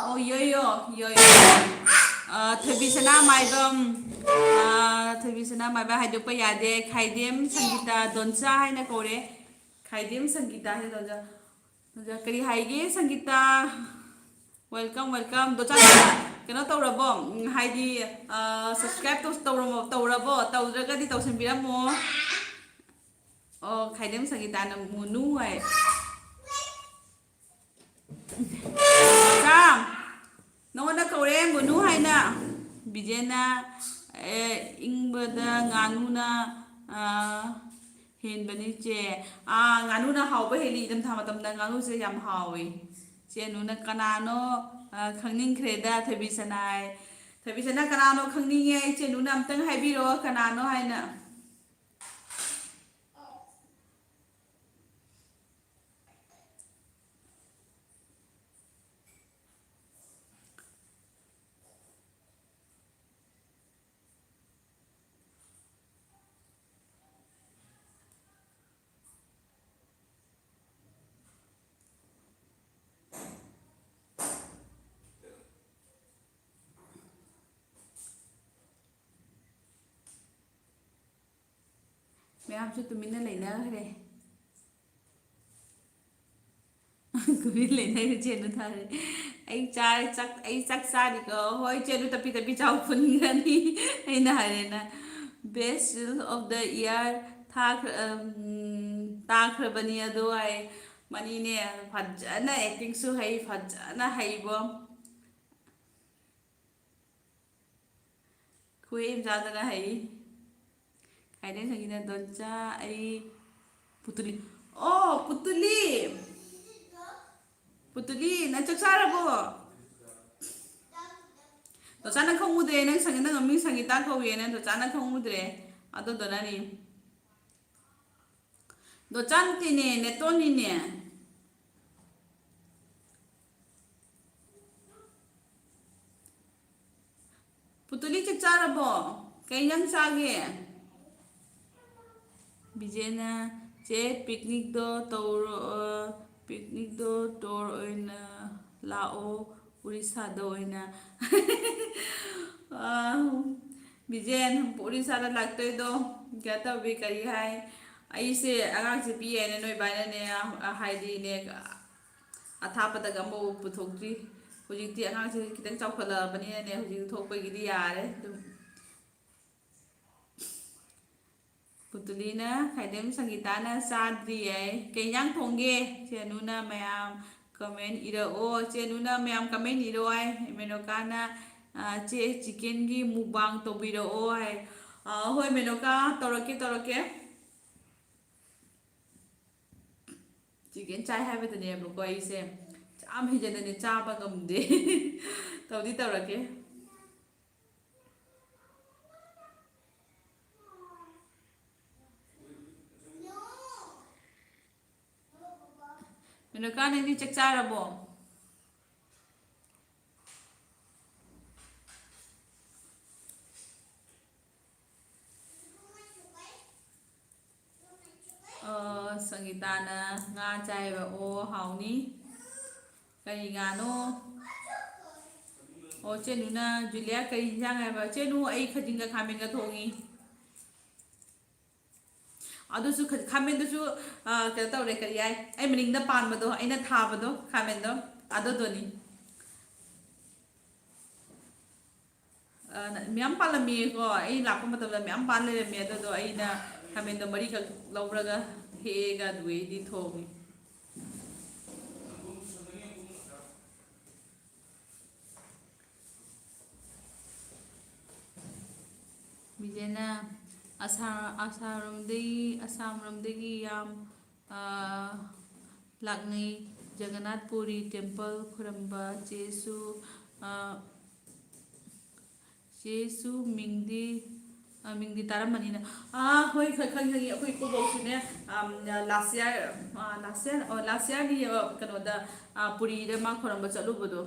oh yo Thabisana my bam haidu pa yade khaidem sangita doncha haina kore khaidem sangita he donja kari haige sangita welcome docha kena tawrabo haidi subscribe to tawrabo tawdraga di tawsinbiramo oh khaidem sangita na munu ai Sam nongona kore munu haina bijena ingbada nganuna henbani che nganuna hawba heli dam thama tamda nganu se yam hawi che nuna kanano khangning khreda thabisana kanano khangninge che nuna amtang haibiro kanano haina ma'am से तुम्हें लेना है तुम्हें लेना है चेनु था आई चक सारी को होय चेनु तपी चाउ फुनगनी आई ना है ना बेस्ट ऑफ द ईयर था खरबनी अदो आई मनी ने फजना एक्टिंग सु है फजना है खुएम जादना है Kaiden sangina doncha ai putuli oh putuli na chaksara bo to chana khong mudre nang sangina ngami sangita ko ye na to chana khong mudre ado donani do chanti ne toni ne putuli chaksara bo kaiyang sage Bijena che picnic do tour oina lao Urisa do oina Bijen Urisa da lagtoi do gata bi kari hai ai se agang se pi ene noi bana ne haidi ne athapa da gambo puthokri ꯍꯧꯖꯤꯛꯇꯤ ꯑꯉꯥꯡꯁꯦ ꯈꯤꯇꯪ ꯆꯥꯎꯈꯠꯂꯛꯑꯕꯅꯤꯅꯅꯦ ꯍꯧꯖꯤꯛ ꯊꯣꯛꯄꯒꯤꯗꯤ ꯌꯥꯔꯦ ꯑꯗꯨꯝ ꯄꯨꯇꯨꯂꯤꯅ ꯈꯥꯏꯗꯦꯝ ꯁꯪꯒꯤꯇꯥꯅ ꯆꯥꯗ꯭ꯔꯤꯌꯦ ꯀꯩ ꯏꯟꯖꯥꯡ ꯊꯣꯡꯒꯦ ꯆꯦꯅꯨꯅ ꯃꯌꯥꯝ ꯀꯃꯦꯟ ꯏꯔꯛꯑꯣ ꯆꯦꯅꯨꯅ ꯃꯌꯥꯝ ꯀꯃꯦꯟꯏꯔꯛꯑꯣ ꯍꯥꯏ ꯃꯦꯅꯣꯀꯥꯅ ꯆꯦ ꯆꯤꯛꯀꯟꯒꯤ ꯃꯨꯛꯕꯥꯡ ꯇꯧꯕꯤꯔꯛꯑꯣ ꯍꯥꯏ ꯍꯣꯏ ꯃꯦꯅꯣꯀꯥ ꯇꯧꯔꯛꯀꯦ ꯆꯤꯛꯀꯟ ꯆꯥꯏ ꯍꯥꯏꯕꯗꯨꯅꯦꯕꯀꯣ ꯑꯩꯁꯦ ꯌꯥꯝ ꯍꯦꯟꯖꯟꯅꯗꯤ ꯆꯥꯕ ꯉꯝꯗꯦ ꯇꯧꯗꯤ ꯇꯧꯔꯛꯀꯦ ꯃꯦꯅꯣꯀꯥ ꯅꯪꯗꯤ ꯆꯥꯛ ꯆꯥꯔꯕꯣ ꯁꯪꯒꯤꯇꯥꯅ ꯉꯥ ꯆꯥꯏꯕ ꯑꯣ ꯍꯥꯎꯅꯤ ꯀꯔꯤ ꯉꯥꯅꯣ ꯑꯣ ꯆꯦꯅꯨꯅ ꯖꯨꯂꯤꯌꯥ ꯀꯔꯤ ꯌꯦꯟꯖꯥꯡ ꯍꯥꯏꯕ ꯆꯦꯅꯨ ꯑꯩ ꯈꯖꯤꯡꯒ ꯈꯥꯃꯦꯟꯒ ꯊꯣꯡꯉꯤ ꯑꯗꯨꯁꯨ ꯈꯥꯃꯦꯟꯗꯨꯁꯨ ꯀꯩꯅꯣ ꯇꯧꯔꯦ ꯀꯔꯤ ꯍꯥꯏ ꯑꯩ ꯃꯅꯤꯡꯗ ꯄꯥꯟꯕꯗꯣ ꯑꯩꯅ ꯊꯥꯕꯗꯣ ꯈꯥꯃꯦꯟꯗꯣ ꯑꯗꯨꯗꯨꯅꯤ ꯃꯌꯥꯝ ꯄꯥꯜꯂꯝꯃꯤꯀꯣ ꯑꯩ ꯂꯥꯛꯄ ꯃꯇꯝꯗ ꯃꯌꯥꯝ ꯄꯥꯜ ꯂꯩꯔꯝꯃꯦ ꯑꯗꯨꯗꯣ ꯑꯩꯅ ꯈꯥꯃꯦꯟꯗꯣ ꯃꯔꯤꯈꯛ ꯂꯧꯔꯒ ꯍꯦꯛꯑꯒ ꯑꯗꯨꯒꯩꯗꯤ ꯊꯣꯡꯉꯤ ꯕꯤꯖꯦꯅ ꯑꯁꯥꯝꯔꯣꯝꯗꯒꯤ ꯌꯥꯝ ꯂꯥꯛꯅꯩ ꯖꯒꯅꯥꯊ ꯄꯨꯔꯤ ꯇꯦꯝꯄꯜ ꯈꯨꯔꯨꯝꯕ ꯆꯦꯁꯨ ꯃꯤꯡꯗꯤ ꯇꯥꯔꯝꯃꯅꯤꯅ ꯍꯣꯏ ꯈꯪꯉꯤ ꯑꯩꯈꯣꯏ ꯏꯀꯨꯕꯣꯛꯁꯨꯅꯦ ꯂꯥꯁ ꯌꯥꯔꯒꯤ ꯀꯩꯅꯣꯗ ꯄꯨꯔꯤꯗ ꯃꯥ ꯈꯣꯏꯔꯝꯕ ꯆꯠꯂꯨꯕꯗꯣ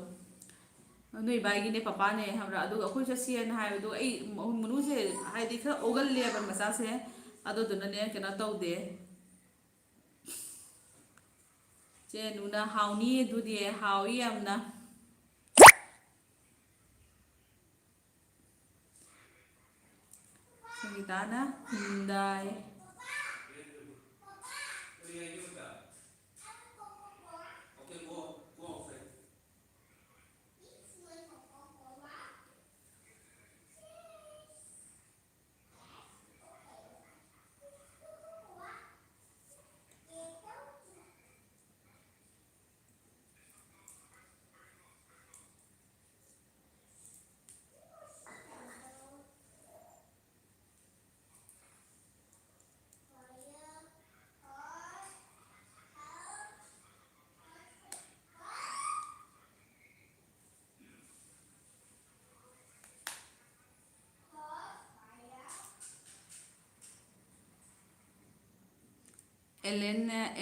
ꯅꯣꯏ ꯕꯥꯏꯒꯤꯅꯦ ꯄꯄꯥꯅꯦ ꯍꯥꯏꯕ꯭ꯔꯥ ꯑꯗꯨꯒ ꯑꯩꯈꯣꯏ ꯆꯠꯁꯦꯅ ꯍꯥꯏꯕꯗꯣ ꯑꯩ ꯃꯅꯨꯡꯁꯦ ꯍꯥꯏꯗꯤ ꯈꯔ ꯑꯣꯒꯜꯂꯦꯕ ꯃꯆꯥꯁꯦ ꯑꯗꯨꯗꯨꯅꯅꯦ ꯀꯩꯅꯣ ꯇꯧꯗꯦ ꯆꯦꯅꯨꯅ ꯍꯥꯎꯅꯤ ꯑꯗꯨꯗꯤ ꯍꯥꯎꯏ ꯌꯥꯝꯅ ꯁꯪꯒꯤꯇꯥꯅ ꯍꯨꯝꯗꯥꯏ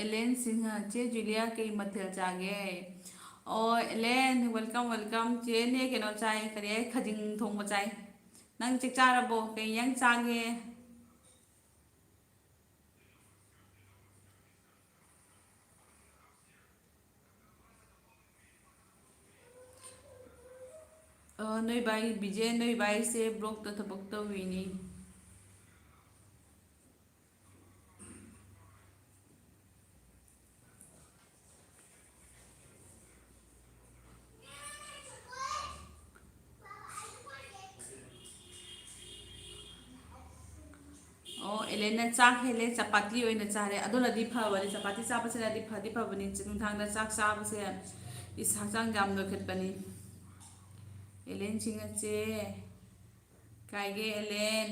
ꯑꯦꯂꯦꯟ ꯁꯤꯡꯍ ꯆꯦ ꯖꯨꯂꯤꯌꯥ ꯀꯩ ꯃꯊꯦꯜ ꯆꯥꯒꯦ ꯑꯣ ꯑꯦꯂꯦꯟ ꯋꯦꯜꯀꯝ ꯆꯦꯅꯦ ꯀꯩꯅꯣ ꯆꯥꯏ ꯀꯔꯤ ꯍꯥꯏ ꯈꯖꯤꯡ ꯊꯣꯡꯕ ꯆꯥꯏ ꯅꯪ ꯆꯥꯛ ꯆꯥꯔꯕꯣ ꯀꯩ ꯏꯟꯖꯥꯡ ꯆꯥꯒꯦ ꯅꯣꯏ ꯕꯥꯏ ꯕꯤꯖꯦ ꯅꯣꯏ ꯕꯥꯏꯁꯦ ꯕ꯭ꯂꯣꯛꯇ ꯊꯕꯛ ꯇꯧꯔꯤꯅꯤ ꯑꯣ ꯑꯦꯂꯦꯟꯅ ꯆꯥꯛ ꯍꯦꯜꯂꯦ ꯆꯄꯥꯇꯤ ꯑꯣꯏꯅ ꯆꯥꯔꯦ ꯑꯗꯨꯅꯗꯤ ꯐꯕꯅꯤ ꯆꯄꯥꯇꯤ ꯆꯥꯕꯁꯤꯅꯗꯤ ꯐꯗꯤ ꯐꯕꯅꯤ ꯅꯨꯡꯗꯥꯡꯗ ꯆꯥꯛ ꯆꯥꯕꯁꯦ ꯍꯛꯆꯥꯡ ꯌꯥꯝ ꯅꯣꯏꯈꯠꯄꯅꯤ ꯑꯦꯂꯦꯟ ꯁꯤꯡꯍꯆꯦ ꯀꯥꯏꯒꯦ ꯑꯦꯂꯦꯟ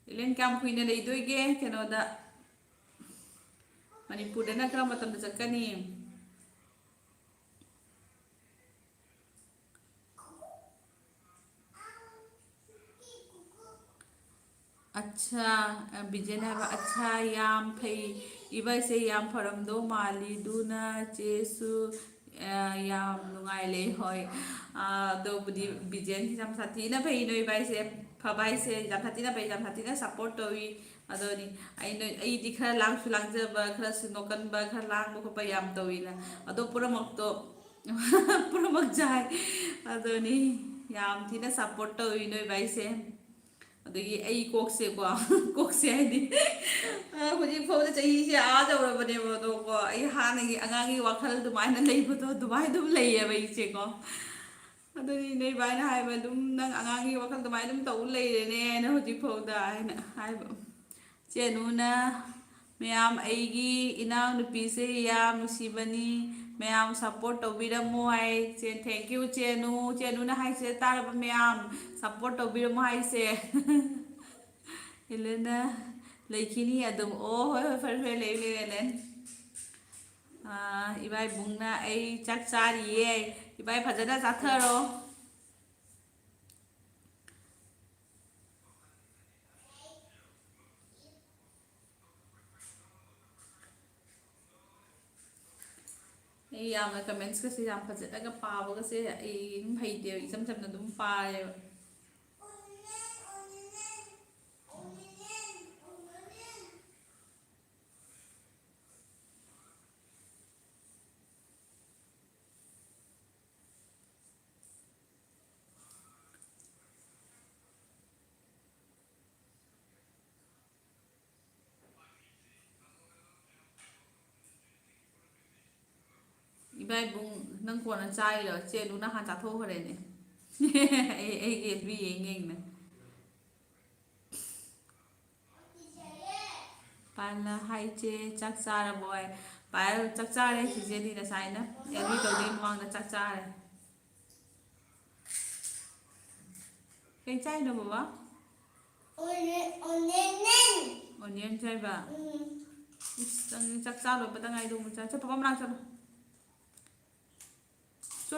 ꯑꯦꯂꯦꯟ ꯀꯌꯥꯝ ꯀꯨꯏꯅ ꯂꯩꯗꯣꯏꯒꯦ ꯀꯩꯅꯣꯗ ꯃꯅꯤꯄꯨꯔꯗꯅ ꯀꯔꯝꯕ ꯃꯇꯝꯗ ꯆꯠꯀꯅꯤ ꯑꯠꯁꯥ ꯕꯤꯖꯦꯅ ꯍꯥꯏꯕ ꯑꯠꯁꯥ ꯌꯥꯝ ꯐꯩ ꯏꯕꯁꯦ ꯌꯥꯝ ꯐꯔꯝꯗꯧ ꯃꯥꯜꯂꯤ ꯑꯗꯨꯅ ꯆꯦꯁꯨ ꯌꯥꯝ ꯅꯨꯡꯉꯥꯏ ꯂꯩ ꯍꯣꯏ ꯑꯗꯨꯕꯨꯗꯤ ꯕꯤꯖꯦꯟ ꯌꯥꯝ ꯁꯥꯊꯤꯅ ꯐꯩ ꯅꯣꯏ ꯏꯕꯥꯏꯁꯦ ꯐꯕ ꯍꯥꯏꯁꯦ ꯌꯥꯝ ꯁꯥꯊꯤꯅ ꯐꯩ ꯌꯥꯝ ꯁꯥꯊꯤꯅ ꯁꯞꯄꯣꯔꯠ ꯇꯧꯋꯤ ꯑꯗꯨꯅꯤ ꯑꯩꯗꯤ ꯈꯔ ꯂꯥꯡꯁꯨ ꯂꯥꯡꯖꯕ ꯈꯔꯁꯨ ꯅꯣꯛꯀꯟꯕ ꯈꯔ ꯂꯥꯡꯕ ꯈꯣꯠꯄ ꯌꯥꯝ ꯇꯧꯋꯤꯅ ꯑꯗꯣ ꯄꯨꯝꯅꯃꯛꯇꯣ ꯄꯨꯝꯅꯃꯛ ꯆꯥꯏ ꯑꯗꯨꯅꯤ ꯌꯥꯝ ꯊꯤꯅ ꯁꯞꯄꯣꯔꯠ ꯇꯧꯋꯤ ꯅꯣꯏ ꯏꯕꯥꯏꯁꯦ ꯑꯗꯒꯤ ꯑꯩ ꯀꯣꯛꯁꯦꯀꯣ ꯀꯣꯛꯁꯦ ꯍꯥꯏꯗꯤ ꯍꯧꯖꯤꯛ ꯐꯥꯎꯕꯗ ꯆꯍꯤꯁꯦ ꯌꯧꯔꯕꯅꯦꯕ ꯑꯗꯣꯀꯣ ꯑꯩ ꯍꯥꯟꯅꯒꯤ ꯑꯉꯥꯡꯒꯤ ꯋꯥꯈꯜ ꯑꯗꯨꯃꯥꯏꯅ ꯂꯩꯕꯗꯣ ꯑꯗꯨꯃꯥꯏꯅ ꯑꯗꯨꯝ ꯂꯩꯌꯦꯕ ꯑꯩꯁꯦꯀꯣ ꯑꯗꯨꯅꯤ ꯅꯣꯏ ꯏꯕꯥꯏꯅ ꯍꯥꯏꯕ ꯑꯗꯨꯝ ꯅꯪ ꯑꯉꯥꯡꯒꯤ ꯋꯥꯈꯜ ꯑꯗꯨꯃꯥꯏꯅ ꯑꯗꯨꯝ ꯇꯧ ꯂꯩꯔꯦꯅꯦꯅ ꯍꯧꯖꯤꯛ ꯐꯥꯎꯗ ꯍꯥꯏꯅ ꯍꯥꯏꯕ ꯆꯦꯅꯨꯅ ꯃꯌꯥꯝ ꯑꯩꯒꯤ ꯏꯅꯥꯎꯅꯨꯄꯤꯁꯦ ꯌꯥꯝ ꯅꯨꯡꯁꯤꯕꯅꯤ ꯃꯌꯥꯝ ꯁꯞꯄꯣꯔꯠ ꯇꯧꯕꯤꯔꯝꯃꯣ ꯍꯥꯏ ꯊꯦꯡꯀ꯭ꯌꯨ ꯆꯦꯅꯨꯅ ꯍꯥꯏꯁꯦ ꯇꯥꯔꯕ ꯃꯌꯥꯝ ꯁꯞꯄꯣꯔꯠ ꯇꯧꯕꯤꯔꯝꯃꯣ ꯍꯥꯏꯁꯦ ꯍꯦꯂꯦꯅ ꯂꯩꯈꯤꯅꯤ ꯑꯗꯨꯝ ꯑꯣ ꯍꯣꯏ ꯍꯣꯏ ꯐꯔꯦ ꯐꯔꯦ ꯂꯩꯌꯨ ꯂꯩꯌꯨ ꯍꯦꯂꯦꯟ ꯏꯕꯥꯏꯕꯨꯡꯅ ꯑꯩ ꯆꯥꯛ ꯆꯥꯔꯤꯌꯦ ꯏꯕꯥꯏ ꯐꯖꯅ ꯆꯥꯊꯔꯣ ꯑꯩ ꯌꯥꯝꯅ ꯀꯃꯦꯟꯁꯀꯁꯦ ꯌꯥꯝ ꯐꯖꯅꯒ ꯄꯥꯕꯒꯁꯦ ꯑꯩ ꯑꯗꯨꯝ ꯍꯩꯇꯦꯕ ꯏꯆꯝ ꯆꯝꯅ ꯑꯗꯨꯝ ꯄꯥꯔꯦꯕ ꯏꯕꯥꯏꯕꯨꯡ ꯅꯪ ꯀꯣꯟꯅ ꯆꯥꯏꯔꯣ ꯆꯦꯅꯨꯅ ꯍꯥꯟ ꯆꯥꯊꯣꯛꯈ꯭ꯔꯦꯅꯦ ꯑꯩꯒꯤ ꯑꯦꯐꯕꯤ ꯌꯦꯡꯅ ꯄꯥꯏꯜꯅ ꯍꯥꯏꯆꯦ ꯆꯥꯛ ꯆꯥꯔꯕꯣ ꯍꯥꯏ ꯄꯥꯏꯜ ꯆꯥꯛ ꯆꯥꯔꯦ ꯆꯤꯆꯦꯗꯤ ꯉꯁꯥꯏꯅ ꯑꯦꯜꯕꯤ ꯇꯧꯗꯣꯏ ꯃꯃꯥꯡꯗ ꯆꯥꯛ ꯆꯥꯔꯦ ꯀꯩ ꯆꯥꯏꯅꯣ ꯕꯕꯥ ꯑꯣꯅꯤꯌꯟ ꯆꯥꯏꯕ ꯏꯁ ꯅꯪ ꯆꯥꯛ ꯆꯥ ꯂꯣꯏꯕꯗ ꯉꯥꯏꯗꯣ ꯆꯠ ꯄꯄꯥ ꯃꯅꯥꯛ ꯆꯠꯂꯣ ꯆꯣ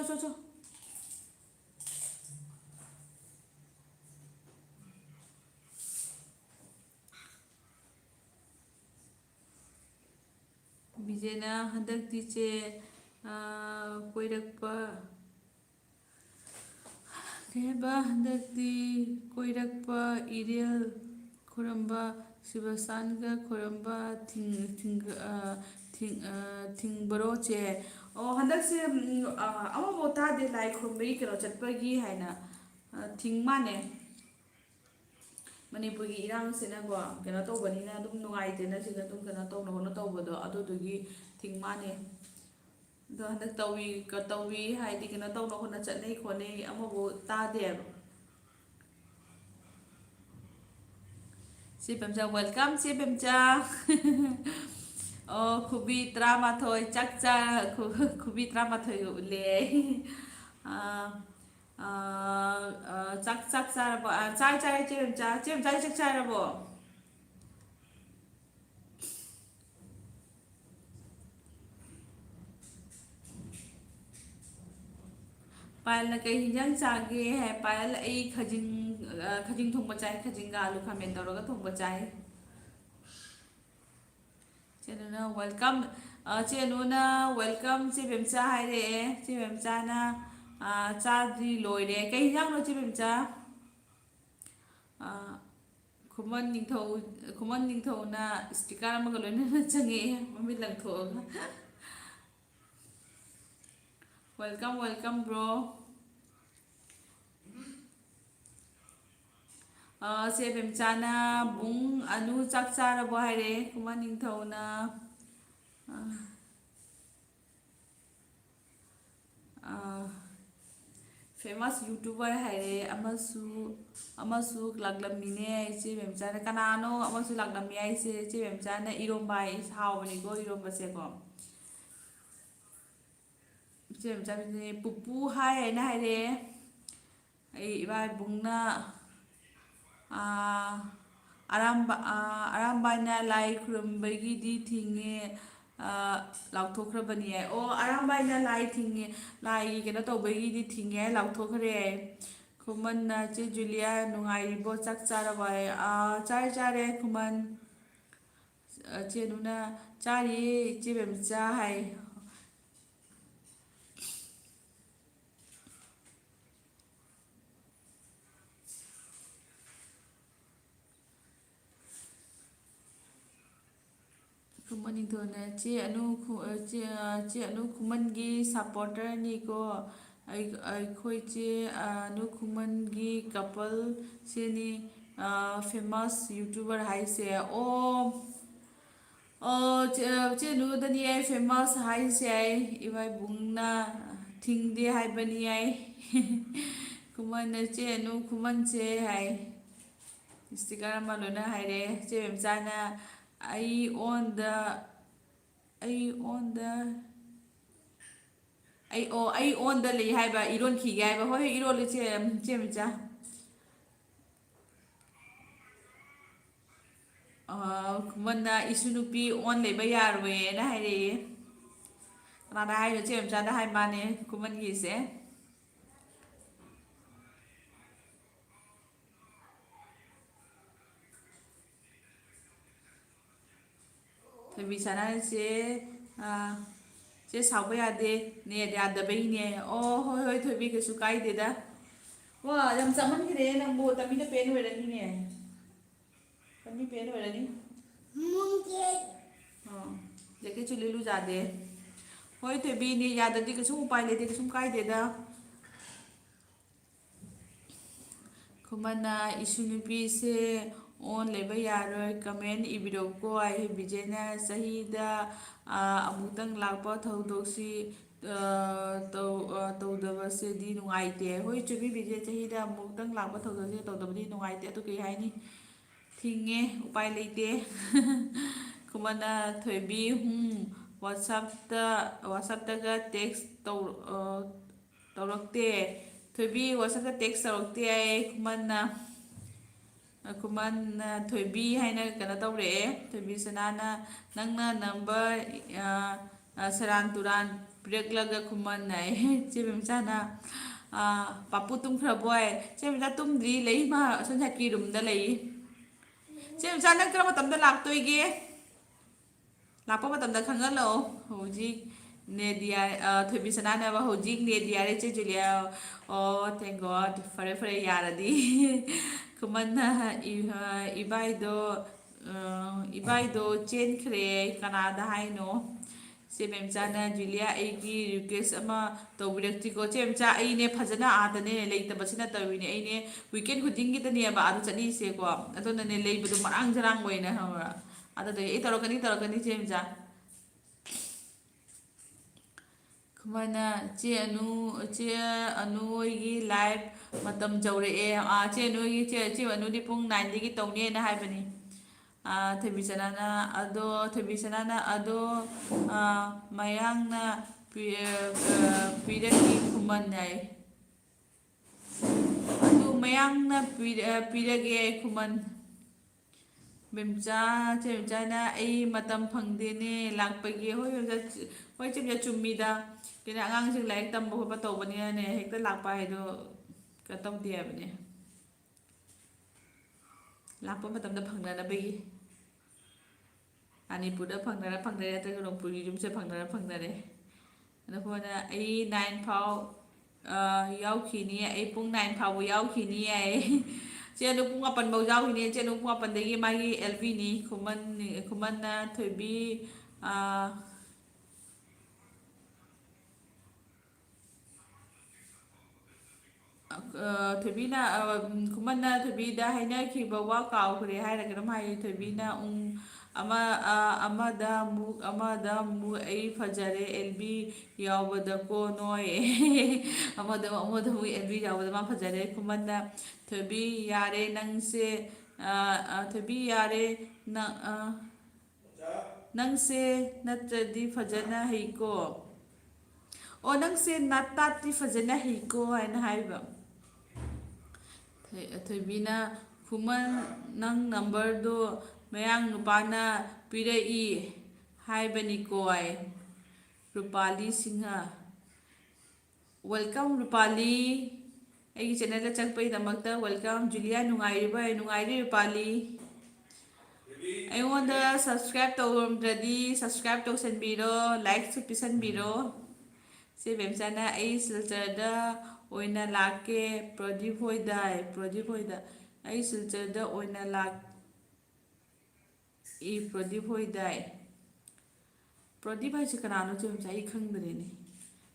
ꯕꯤꯖꯦꯅ ꯍꯟꯗꯛꯇꯤ ꯆꯦ ꯀꯣꯏꯔꯛꯄ ꯀꯩ ꯍꯥꯏꯕ ꯍꯟꯗꯛꯇꯤ ꯀꯣꯏꯔꯛꯄ ꯏꯔꯦꯜ ꯈꯣꯏꯔꯝꯕ ꯁꯤꯕꯁꯇꯥꯟꯒ ꯈꯣꯏꯔꯝꯕ ꯊꯤꯡꯕꯔꯣ ꯆꯦ ꯑꯣ ꯍꯟꯗꯛꯁꯦ ꯑꯃꯐꯥꯎ ꯇꯥꯗꯦ ꯂꯥꯏ ꯈꯨꯔꯨꯝꯕꯒꯤ ꯀꯩꯅꯣ ꯆꯠꯄꯒꯤ ꯍꯥꯏꯅ ꯊꯤꯡ ꯃꯥꯟꯅꯦ ꯃꯅꯤꯄꯨꯔꯒꯤ ꯏꯔꯥꯡꯁꯤꯅꯀꯣ ꯀꯩꯅꯣ ꯇꯧꯕꯅꯤꯅ ꯑꯗꯨꯝ ꯅꯨꯡꯉꯥꯏꯇꯦꯅ ꯁꯤꯗ ꯑꯗꯨꯝ ꯀꯩꯅꯣ ꯇꯧꯅ ꯈꯣꯠꯅ ꯇꯧꯕꯗꯣ ꯑꯗꯨꯗꯨꯒꯤ ꯊꯤꯡ ꯃꯥꯟꯅꯦ ꯑꯗꯣ ꯍꯟꯗꯛ ꯇꯧꯋꯤ ꯍꯥꯏꯗꯤ ꯀꯩꯅꯣ ꯇꯧꯅ ꯈꯣꯠꯅ ꯆꯠꯅꯩ ꯈꯣꯠꯅꯩ ꯑꯃꯐꯥꯎ ꯇꯥꯗꯦꯕ ꯆꯦ ꯄꯦꯝꯆꯥ ꯋꯦꯜꯀꯝ ꯆꯦ ꯄꯦꯝꯆꯥ ꯑꯣ ꯈꯨꯕꯤ 12 ꯈꯨꯕꯤ 12ꯒ ꯎꯠꯂꯦ ꯆꯥꯛ ꯆꯥꯔꯕꯣ ꯆꯥꯔꯦ ꯆꯦ ꯄꯦꯝꯆꯥꯗꯤ ꯆꯥꯛ ꯆꯥꯔꯕꯣ ꯄꯥꯌꯜꯅ ꯀꯩ ꯍꯤꯟꯖꯥꯡ ꯆꯥꯒꯦ ꯍꯥꯏ ꯄꯥꯌꯜ ꯑꯩ ꯈꯖꯤꯡ ꯊꯣꯡꯕ ꯆꯥꯏ ꯈꯖꯤꯡꯒ ꯑꯂꯨ ꯈꯥꯃꯦꯟ ꯇꯧꯔꯒ ꯊꯣꯡꯕ ꯆꯥꯏ ꯆꯦꯅꯨꯅ ꯋꯦꯜꯀꯝ ꯆꯦꯅꯨꯅ ꯋꯦꯜꯀꯝ ꯆꯦ ꯄꯦꯝꯆꯥ ꯍꯥꯏꯔꯛꯑꯦ ꯆꯦ ꯄꯦꯝꯆꯥꯅ ꯆꯥꯗ꯭ꯔꯤ ꯂꯣꯏꯔꯦ ꯀꯩ ꯍꯤꯟꯖꯥꯡꯅꯣ ꯆꯦ ꯄꯦꯝꯆꯥ ꯈꯨꯃꯟ ꯅꯤꯡꯊꯧꯅ ꯏꯁꯇꯤꯀꯥꯔ ꯑꯃꯒ ꯂꯣꯏꯅꯅ ꯆꯪꯉꯛꯑꯦ ꯃꯃꯤꯠ ꯂꯪꯊꯣꯛꯑꯒ ꯋꯦꯜꯀꯝ ꯕ꯭ꯔꯣ ꯆꯦ ꯄꯦꯝꯆꯥꯅ ꯕꯨꯡ ꯑꯅꯨ ꯆꯥꯛ ꯆꯥꯔꯕꯣ ꯍꯥꯏꯔꯛꯑꯦ ꯈꯨꯃꯟ ꯅꯤꯡꯊꯧꯅ ꯐꯦꯃꯁ ꯌꯨꯇꯨꯕꯔ ꯍꯥꯏꯔꯦ ꯑꯃꯁꯨ ꯂꯥꯛꯂꯝꯃꯤꯅꯦ ꯏꯆꯦ ꯃꯦꯝꯆꯥꯅ ꯀꯅꯥꯅꯣ ꯑꯃꯁꯨ ꯂꯥꯛꯂꯝꯃꯤ ꯍꯥꯏꯁꯦ ꯏꯆꯦ ꯃꯦꯝꯆꯥꯅ ꯏꯔꯣꯝꯕ ꯍꯥꯏ ꯍꯥꯎꯕꯅꯤꯀꯣ ꯏꯔꯣꯝꯕꯁꯦꯀꯣ ꯏꯆꯦ ꯃꯦꯝꯆꯥꯅ ꯄꯨꯄꯨ ꯍꯥꯏꯅ ꯍꯥꯏꯔꯛꯑꯦ ꯑꯩ ꯏꯕꯥꯏꯕꯨꯡꯅ ꯑꯔꯥꯝꯕꯥꯏꯅ ꯂꯥꯏ ꯈꯨꯔꯨꯝꯕꯒꯤꯗꯤ ꯊꯤꯡꯉꯦ ꯂꯥꯎꯊꯣꯛꯈ꯭ꯔꯕꯅꯤ ꯍꯥꯏ ꯑꯣ ꯑꯔꯥꯝꯕꯥꯏꯅ ꯂꯥꯏꯒꯤ ꯀꯩꯅꯣ ꯇꯧꯕꯒꯤꯗꯤ ꯊꯤꯡꯉꯦ ꯂꯥꯎꯊꯣꯛꯈ꯭ꯔꯦ ꯈꯨꯃꯟꯅ ꯆꯦ ꯖꯨꯂꯤꯌꯥ ꯅꯨꯡꯉꯥꯏꯔꯤꯕꯣ ꯆꯥꯛ ꯆꯥꯔꯕ ꯆꯥꯔꯦ ꯈꯨꯃꯟ ꯆꯦꯅꯨꯅ ꯆꯥꯔꯤꯌꯦ ꯏꯆꯦ ꯄꯦꯝꯆꯥ ꯍꯥꯏ ꯈꯨꯃꯟ ꯅꯤꯡꯊꯧꯅ ꯆꯦ ꯑꯅꯨ ꯈꯨꯃꯟꯒꯤ ꯁꯞꯄꯣꯔꯇꯔꯅꯤꯀꯣ ꯑꯩꯈꯣꯏ ꯆꯦ ꯑꯅꯨ ꯈꯨꯃꯟꯒꯤ ꯀꯄꯜ ꯁꯤꯅꯤ famous YouTuber haise ꯆꯦꯅꯨꯗꯅꯤ ꯑꯩ ꯐꯦꯃꯁ ꯍꯥꯏꯁꯦ ꯑꯩ ꯏꯕꯥꯏꯕꯨꯡꯅ ꯊꯤꯡꯗꯦ ꯍꯥꯏꯕꯅꯤ ꯑꯩ ꯈꯨꯃꯟꯅ ꯆꯦꯅꯨ ꯈꯨꯃꯟꯁꯦ ꯍꯥꯏ ꯏꯁꯇꯤꯀꯔ ꯑꯃ ꯂꯣꯏꯅ ꯍꯥꯏꯔꯛꯑꯦ ꯆꯦ ꯃꯆꯥꯅ ꯑꯩ ꯑꯣꯟꯗ ꯑꯩ ꯑꯣꯟꯗ ꯑꯩ ꯑꯣꯟꯗ ꯂꯩ ꯍꯥꯏꯕ ꯏꯔꯣꯟꯈꯤꯒꯦ ꯍꯥꯏꯕ ꯍꯣꯏ ꯍꯣꯏ ꯏꯔꯣꯜꯂꯨ ꯆꯦ ꯃꯆꯥ ꯈꯨꯃꯟꯅ ꯏꯁꯨ ꯅꯨꯄꯤ ꯑꯣꯟ ꯂꯩꯕ ꯌꯥꯔꯣꯏꯅ ꯍꯥꯏꯔꯛꯑꯦ ꯀꯅꯥꯗ ꯍꯥꯏꯅꯣ ꯆꯦ ꯃꯆꯥꯗ ꯍꯥꯏ ꯃꯥꯅꯦ ꯈꯨꯃꯟꯒꯤꯁꯦ ꯊꯣꯏꯕꯤ ꯁꯅꯥꯁꯦ ꯆꯦ ꯁꯥꯎꯕ ꯌꯥꯗꯦ ꯅꯦꯠ ꯌꯥꯗꯕꯩꯅꯦ ꯑꯣ ꯍꯣꯏ ꯍꯣꯏ ꯊꯣꯏꯕꯤ ꯀꯩꯁꯨ ꯀꯥꯏꯗꯦꯗ ꯋꯥ ꯌꯥꯝ ꯆꯃꯟꯈ꯭ꯔꯦ ꯅꯪꯕꯨ ꯇꯝꯕꯤꯅ ꯄꯦꯟ ꯑꯣꯏꯔꯅꯤꯅꯦ ꯇꯝꯕꯤ ꯄꯦꯟ ꯑꯣꯏꯔꯅꯤ Monkey. ꯖꯦꯀꯦꯠꯁꯨ ꯂꯤꯠꯂꯨ ꯌꯥꯗꯦ ꯍꯣꯏ ꯊꯣꯏꯕꯤ ꯅꯦꯠ ꯌꯥꯗ꯭ꯔꯗꯤ ꯀꯩꯁꯨꯝ ꯎꯄꯥꯏ ꯂꯩꯇꯦ ꯀꯩꯁꯨꯝ ꯀꯥꯏꯗꯦꯗ ꯈꯨꯃꯟꯅ ꯏꯁꯨ ꯅꯨꯄꯤꯁꯦ ꯑꯣꯟ ꯂꯩꯕ ꯌꯥꯔꯣꯏ ꯀꯃꯦꯟ ꯏꯕꯤꯔꯛꯎꯀꯣ ꯑꯩ ꯕꯤꯖꯦꯅ ꯆꯍꯤꯗ ꯑꯃꯨꯛꯇꯪ ꯂꯥꯛꯄ ꯊꯧꯗꯣꯛꯁꯤ ꯇꯧꯗꯕꯁꯤꯗꯤ ꯅꯨꯡꯉꯥꯏꯇꯦ ꯍꯣꯏ ꯆꯨꯝꯃꯤ ꯕꯤꯖꯦ ꯆꯍꯤꯗ ꯑꯃꯨꯛꯇꯪ ꯂꯥꯛꯄ ꯊꯧꯗꯣꯛꯁꯤ ꯇꯧꯗꯕꯗꯤ ꯅꯨꯡꯉꯥꯏꯇꯦ ꯑꯗꯨ ꯀꯩ ꯍꯥꯏꯅꯤ ꯊꯤꯡꯉꯦ ꯎꯄꯥꯏ ꯂꯩꯇꯦ ꯈꯨꯃꯟꯅ ꯊꯣꯏꯕꯤ ꯋꯥꯆꯞꯇꯒ ꯇꯦꯛꯁ ꯇꯧꯔꯛꯇꯦ ꯊꯣꯏꯕꯤ ꯋꯥꯆꯞꯇ ꯇꯦꯛꯁ ꯇꯧꯔꯛꯇꯦ ꯑꯩ ꯈꯨꯃꯟꯅ ꯊꯣꯏꯕꯤ ꯍꯥꯏꯅ ꯀꯩꯅꯣ ꯇꯧꯔꯛꯑꯦ ꯊꯣꯏꯕꯤ ꯁꯅꯥꯅ ꯅꯪꯅ ꯅꯝꯕꯔ ꯁꯦꯔꯥꯟ ꯇꯨꯔꯥꯟ ꯄꯤꯔꯛꯂꯒ ꯈꯨꯃꯟꯅ ꯆꯦꯕꯦꯝꯆꯥꯅ ꯄꯥꯄꯨ ꯇꯨꯝꯈ꯭ꯔꯕꯣꯏ ꯆꯦꯕꯦꯝꯆꯥ ꯇꯨꯝꯗ꯭ꯔꯤ ꯂꯩ ꯃꯥ ꯑꯁꯣꯝ ꯁꯥꯏꯠꯀꯤ ꯔꯨꯝꯗ ꯂꯩ ꯆꯦꯕꯦꯝꯆꯥ ꯅꯪ ꯀꯔꯝꯕ ꯃꯇꯝꯗ ꯂꯥꯛꯇꯣꯏꯒꯦ ꯂꯥꯛꯄ ꯃꯇꯝꯗ ꯈꯪꯍꯜꯂꯛꯑꯣ ꯍꯧꯖꯤꯛ ꯅꯦꯠ ꯌꯥꯔꯦ ꯊꯣꯏꯕꯤ ꯁꯅꯥꯅꯕ ꯍꯧꯖꯤꯛ ꯅꯦꯠ ꯌꯥꯔꯦ ꯆꯦ ꯖꯨꯂꯤꯌꯥ ꯑꯣ ꯊꯦꯡ ꯒꯣꯠ ꯐꯔꯦ ꯐꯔꯦ ꯌꯥꯔꯗꯤ ꯈꯨꯃꯟꯅ ꯏꯕꯥꯏꯗꯣ ꯆꯦꯟꯈ꯭ꯔꯦ ꯀꯅꯥꯗ ꯍꯥꯏꯅꯣ ꯆꯦ ꯃꯦꯝꯆꯥꯅ ꯖꯨꯂꯤꯌꯥ ꯑꯩꯒꯤ ꯔꯤꯀ꯭ꯋꯦꯁ ꯑꯃ ꯇꯧꯕꯤꯔꯛꯇ꯭ꯔꯤꯀꯣ ꯆꯦ ꯃꯦꯝꯆꯥ ꯑꯩꯅꯦ ꯐꯖꯅ ꯑꯥꯗꯅꯦ ꯂꯩꯇꯕꯁꯤꯅ ꯇꯧꯔꯤꯅꯦ ꯑꯩꯅꯦ ꯋꯤꯀꯦꯟ ꯈꯨꯗꯤꯡꯒꯤꯗꯅꯦꯕ ꯑꯥꯗ ꯆꯠꯂꯤꯁꯦꯀꯣ ꯑꯗꯨꯅꯅꯦ ꯂꯩꯕꯗꯣ ꯃꯔꯥꯡ ꯖꯔꯥꯡ ꯑꯣꯏꯅ ꯈꯪꯕ꯭ꯔꯥ ꯑꯗꯨꯗꯒꯤ ꯑꯩ ꯇꯧꯔꯛꯀꯅꯤ ꯆꯦ ꯃꯦꯝꯆꯥ ꯈꯨꯃꯟꯅ ꯆꯦ ꯑꯅꯨ ꯍꯣꯏꯒꯤ ꯂꯥꯏꯐ ꯃꯇꯝ ꯌꯧꯔꯛꯑꯦ ꯆꯦ ꯑꯅꯨꯗꯤ ꯄꯨꯡ 9 ꯗꯒꯤ ꯇꯧꯅꯦꯅ ꯍꯥꯏꯕꯅꯤ ꯊꯣꯏꯕꯤ ꯁꯅꯥꯅ ꯑꯗꯣ ꯃꯌꯥꯡꯅ ꯄꯤꯔꯛꯏ ꯈꯨꯃꯟ ꯌꯥꯏ ꯑꯗꯨ ꯃꯌꯥꯡꯅ ꯄꯤꯔꯒꯦ ꯈꯨꯃꯟ ꯆꯦ ꯃꯦꯝꯆꯥꯅ ꯑꯩ ꯃꯇꯝ ꯐꯪꯗꯦꯅꯦ ꯂꯥꯛꯄꯒꯤ ꯍꯣꯏ ꯆꯦ ꯃꯦꯝꯆꯥ ꯆꯨꯝꯃꯤꯗ ꯀꯩꯅꯣ ꯑꯉꯥꯡꯁꯤꯡ ꯂꯥꯏꯔꯤꯛ ꯇꯝꯕ ꯈꯣꯠꯄ ꯇꯧꯕꯅꯤꯅꯅꯦ ꯍꯦꯛꯇ ꯂꯥꯛꯄ ꯍꯥꯏꯗꯣ ꯀꯩꯅꯣ ꯇꯧꯗꯦ ꯍꯥꯏꯕꯅꯦ ꯂꯥꯛꯄ ꯃꯇꯝꯗ ꯐꯪꯅꯅꯕꯒꯤ ꯃꯅꯤꯄꯨꯔꯗ ꯐꯪꯅꯔ ꯅꯠꯇ꯭ꯔꯒ ꯅꯣꯡꯄꯨꯔꯒꯤ ꯌꯨꯝꯁꯦ ꯐꯪꯅꯔꯦ ꯑꯗꯨꯒ ꯑꯩ 9 ꯐꯥꯎ ꯌꯥꯎꯈꯤꯅꯤ ꯑꯩ ꯄꯨꯡ 9 ꯐꯥꯎꯕ ꯌꯥꯎꯈꯤꯅꯤ ꯌꯥꯏ ꯆꯦꯅꯨ ꯄꯨꯡ 8 ꯐꯥꯎ ꯌꯥꯎꯈꯤꯅꯤ ꯆꯦꯅꯨ ꯄꯨꯡ 8ꯗꯒꯤ ꯃꯥꯒꯤ LBꯅꯤ ꯈꯨꯃꯟꯅ ꯊꯣꯏꯕꯤ ꯈꯨꯃꯟꯅ ꯊꯣꯏꯕꯤꯗ ꯍꯥꯏꯅꯈꯤꯕ ꯋꯥ ꯀꯥꯎꯈ꯭ꯔꯦ ꯍꯥꯏꯔꯒ ꯑꯗꯨꯝ ꯍꯥꯏꯌꯦ ꯊꯣꯏꯕꯤꯅ ꯑꯃꯗ ꯑꯃꯨꯛ ꯑꯩ ꯐꯖꯔꯦ LB ꯌꯥꯎꯕꯗꯀꯣ ꯅꯣꯏ ꯑꯃꯗ ꯑꯃꯨꯛ LB ꯌꯥꯎꯕꯗ ꯃꯥ ꯐꯖꯔꯦ ꯈꯨꯃꯟꯅ ꯊꯣꯏꯕꯤ ꯌꯥꯔꯦ ꯅꯪꯁꯦ ꯊꯣꯏꯕꯤ ꯌꯥꯔꯦ ꯅꯪꯁꯦ ꯅꯠꯇ꯭ꯔꯗꯤ ꯐꯖꯅ ꯍꯩꯀꯣ ꯑꯣ ꯅꯪꯁꯦ ꯅꯥꯇꯥꯠꯇꯤ ꯐꯖꯅ ꯍꯩꯀꯣ ꯍꯥꯏꯅ ꯍꯥꯏꯕ ꯊꯣꯏꯕꯤꯅ ꯈꯨꯃꯟ ꯅꯪ ꯅꯝꯕꯔꯗꯣ ꯃꯌꯥꯡ ꯅꯨꯄꯥꯅ ꯄꯤꯔꯛꯏ ꯍꯥꯏꯕꯅꯤꯀꯣ ꯔꯨꯄꯥꯂꯤ ꯁꯤꯡꯍ ꯋꯦꯜꯀꯝ ꯔꯨꯄꯥꯂꯤ ꯑꯩꯒꯤ ꯆꯦꯅꯦꯜꯗ ꯆꯪꯕꯒꯤꯗꯃꯛꯇ ꯋꯦꯜꯀꯝ ꯖꯨꯂꯤꯌꯥ ꯅꯨꯡꯉꯥꯏꯔꯤ ꯔꯨꯄꯥꯂꯤ ꯑꯩꯉꯣꯟꯗ ꯁꯕꯁꯀ꯭ꯔꯥꯏꯕ ꯇꯧꯔꯝꯗ꯭ꯔꯗꯤ ꯁꯕꯁꯀ꯭ꯔꯥꯏꯕ ꯇꯧꯁꯟꯕꯤꯔꯣ ꯂꯥꯏꯛꯁꯨ ꯄꯤꯁꯟꯕꯤꯔꯣ ꯆꯦ ꯕꯦꯝꯆꯥꯅ ꯑꯩ ꯁꯤꯜꯆꯔꯗ ꯑꯣꯏꯅ ꯂꯥꯛꯀꯦ ꯄ꯭ꯔꯗꯤꯞ ꯍꯣꯏꯗ ꯑꯩ ꯁꯤꯜꯆꯔꯗ ꯑꯣꯏꯅ ꯄ꯭ꯔꯗꯤꯞ ꯍꯣꯏꯗ ꯄ꯭ꯔꯗꯤꯞ ꯍꯥꯏꯁꯦ ꯀꯅꯥꯅꯣ ꯆꯦ ꯕꯦꯝꯆꯥ ꯑꯩ ꯈꯪꯗ꯭ꯔꯦꯅꯦ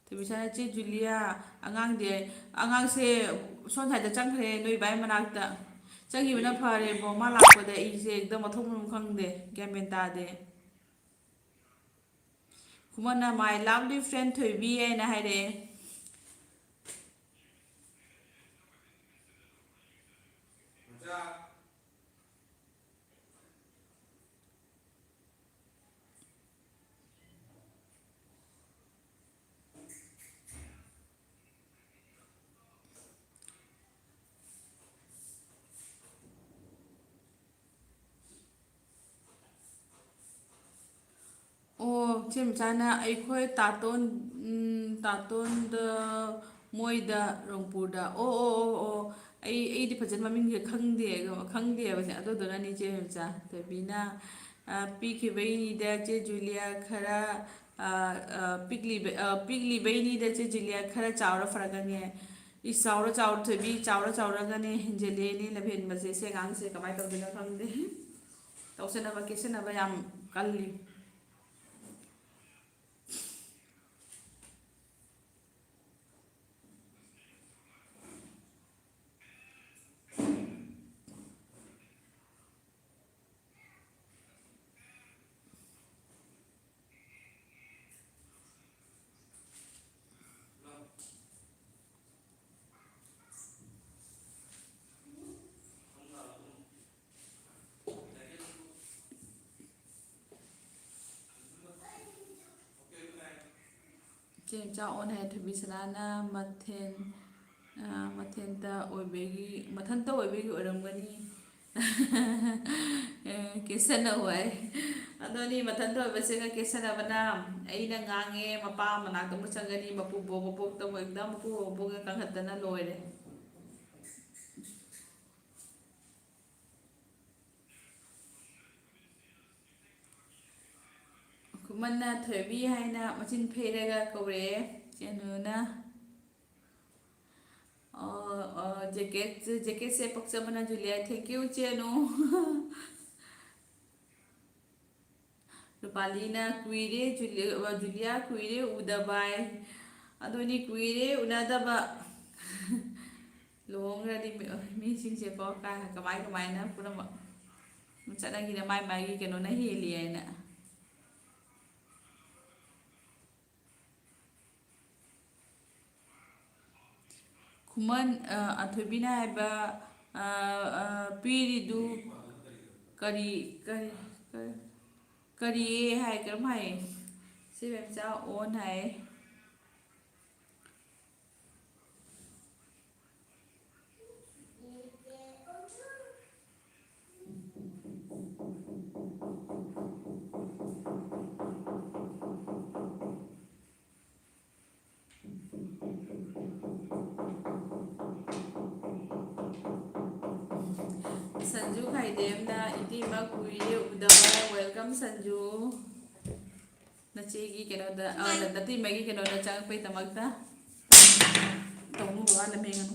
ꯊꯣꯏꯕꯤꯁꯥꯅ ꯆꯦ ꯖꯨꯂꯤꯌꯥ ꯑꯉꯥꯡꯁꯦ ꯁꯣꯝ ꯁꯥꯏꯗ ꯆꯪꯈ꯭ꯔꯦ ꯅꯣꯏ ꯏꯕꯥꯏ ꯃꯅꯥꯛꯇ ꯆꯪꯈꯤꯕꯅ ꯐꯔꯦꯕꯣ ꯃꯥ ꯂꯥꯛꯄꯗ ꯑꯩꯁꯦ ꯍꯦꯛꯇ ꯃꯊꯣꯡ ꯃꯔꯝ ꯈꯪꯗꯦ ꯒ꯭ꯌꯥꯟ ꯃꯦꯟ ꯇꯥꯗꯦ ꯈꯨꯃꯟꯅ ꯃꯥꯏ ꯂꯥꯞꯂꯤ ꯐ꯭ꯔꯦꯟ ꯊꯣꯏꯕꯤ ꯍꯥꯏꯅ ꯍꯥꯏꯔꯛꯑꯦ ꯑꯣ ꯆꯦ ꯃꯆꯥꯅ ꯑꯩꯈꯣꯏ ꯇꯥꯇꯣꯟꯗ ꯃꯣꯏꯗ ꯔꯣꯡꯄꯨꯔꯗ ꯑꯣ ꯑꯩꯗꯤ ꯐꯖꯅ ꯃꯃꯤꯡꯁꯦ ꯈꯪꯗꯦꯕꯅꯦ ꯑꯗꯨꯗꯨꯅꯅꯤ ꯆꯦ ꯃꯆꯥ ꯊꯣꯏꯕꯤꯅ ꯄꯤꯈꯤꯕꯩꯅꯤꯗ ꯆꯦ ꯖꯨꯂꯤꯌꯥ ꯈꯔ ꯄꯤꯛꯂꯤꯕꯩꯅꯤꯗ ꯆꯦ ꯖꯨꯂꯤꯌꯥ ꯈꯔ ꯆꯥꯎꯔ ꯐꯔꯛꯀꯅꯤ ꯆꯥꯎꯔ ꯊꯣꯏꯕꯤ ꯆꯥꯎꯔꯒꯅꯦ ꯍꯦꯟꯖꯤꯜꯂꯦꯅꯦ ꯂꯝꯍꯦꯟꯕꯁꯦ ꯁꯤ ꯑꯉꯥꯡꯁꯦ ꯀꯃꯥꯏꯅ ꯇꯧꯗꯣꯏꯅꯣ ꯈꯪꯗꯦ ꯇꯧꯁꯟꯅꯕ ꯀꯦꯁꯟꯅꯕ ꯌꯥꯝ ꯀꯜꯂꯤ ꯆꯦꯡ ꯆꯥꯛ ꯑꯣꯟꯅ ꯊꯣꯏꯕꯤ ꯁꯅꯥꯅ ꯃꯊꯟꯇ ꯑꯣꯏꯕꯒꯤ ꯑꯣꯏꯔꯝꯒꯅꯤ ꯀꯦꯁꯟꯅꯧ ꯍꯥꯏ ꯑꯗꯨꯅꯤ ꯃꯊꯟꯇ ꯑꯣꯏꯕꯁꯤꯒ ꯀꯦꯁꯟꯅꯕꯅ ꯑꯩꯅ ꯉꯥꯡꯉꯦ ꯃꯄꯥ ꯃꯅꯥꯛꯇ ꯑꯃꯨꯛ ꯆꯪꯒꯅꯤ ꯃꯄꯣꯛꯇ ꯑꯃꯨꯛ ꯍꯦꯛꯇ ꯃꯄꯨꯒ ꯀꯪꯈꯠꯇꯅ ꯂꯣꯏꯔꯦ ꯈꯨꯃꯟꯅ ꯊꯣꯏꯕꯤ ꯍꯥꯏꯅ ꯃꯆꯤꯟ ꯐꯦꯔꯒ ꯀꯧꯔꯛꯑꯦ ꯆꯦꯅꯨꯅ ꯖꯦꯀꯦꯠꯁꯦ ꯄꯛꯆꯕꯅ ꯖꯨꯂꯤꯌꯥ ꯊꯦꯡꯀ꯭ꯌꯨ ꯆꯦꯅꯨ ꯔꯨꯄꯥꯂꯤꯅ ꯀꯨꯏꯔꯦ ꯖꯨꯂꯤꯌꯥ ꯀꯨꯏꯔꯦ ꯎꯗꯕ ꯑꯗꯨꯅꯤ ꯀꯨꯏꯔꯦ ꯎꯅꯗꯕ ꯂꯨꯍꯣꯡꯈ꯭ꯔꯗꯤ ꯃꯤꯁꯤꯡꯁꯦꯀꯣ ꯀꯃꯥꯏꯅ ꯄꯨꯝꯅꯃꯛ ꯆꯠꯅꯈꯤꯅ ꯃꯥꯒꯤ ꯀꯩꯅꯣꯅ ꯍꯦꯜꯂꯤ ꯍꯥꯏꯅ ꯈꯨꯃꯟ ꯑꯊꯣꯏꯕꯤꯅ ꯍꯥꯏꯕ ꯄꯤꯔꯤꯗꯨ ꯀꯔꯤꯌꯦ ꯍꯥꯏ ꯀꯔꯝ ꯍꯥꯏ ꯁꯤ ꯃꯆꯥ ꯑꯣꯟ ꯍꯥꯏ ꯁꯟꯖꯨ ꯈꯥꯏꯗꯦꯝꯅ ꯏꯇꯤꯃ ꯀꯨꯏꯔꯦ ꯎꯗꯕ ꯋꯦꯜꯀꯝ ꯁꯟꯖꯨ ꯅꯆꯦꯒꯤ ꯀꯩꯅꯣꯗ ꯅꯇꯩꯃꯒꯤ ꯀꯩꯅꯣꯗ ꯆꯪꯉꯛꯄꯩꯗꯃꯛꯇ ꯇꯧꯅꯨ ꯕꯕꯥ ꯂꯝꯍꯦꯡꯒꯅꯨ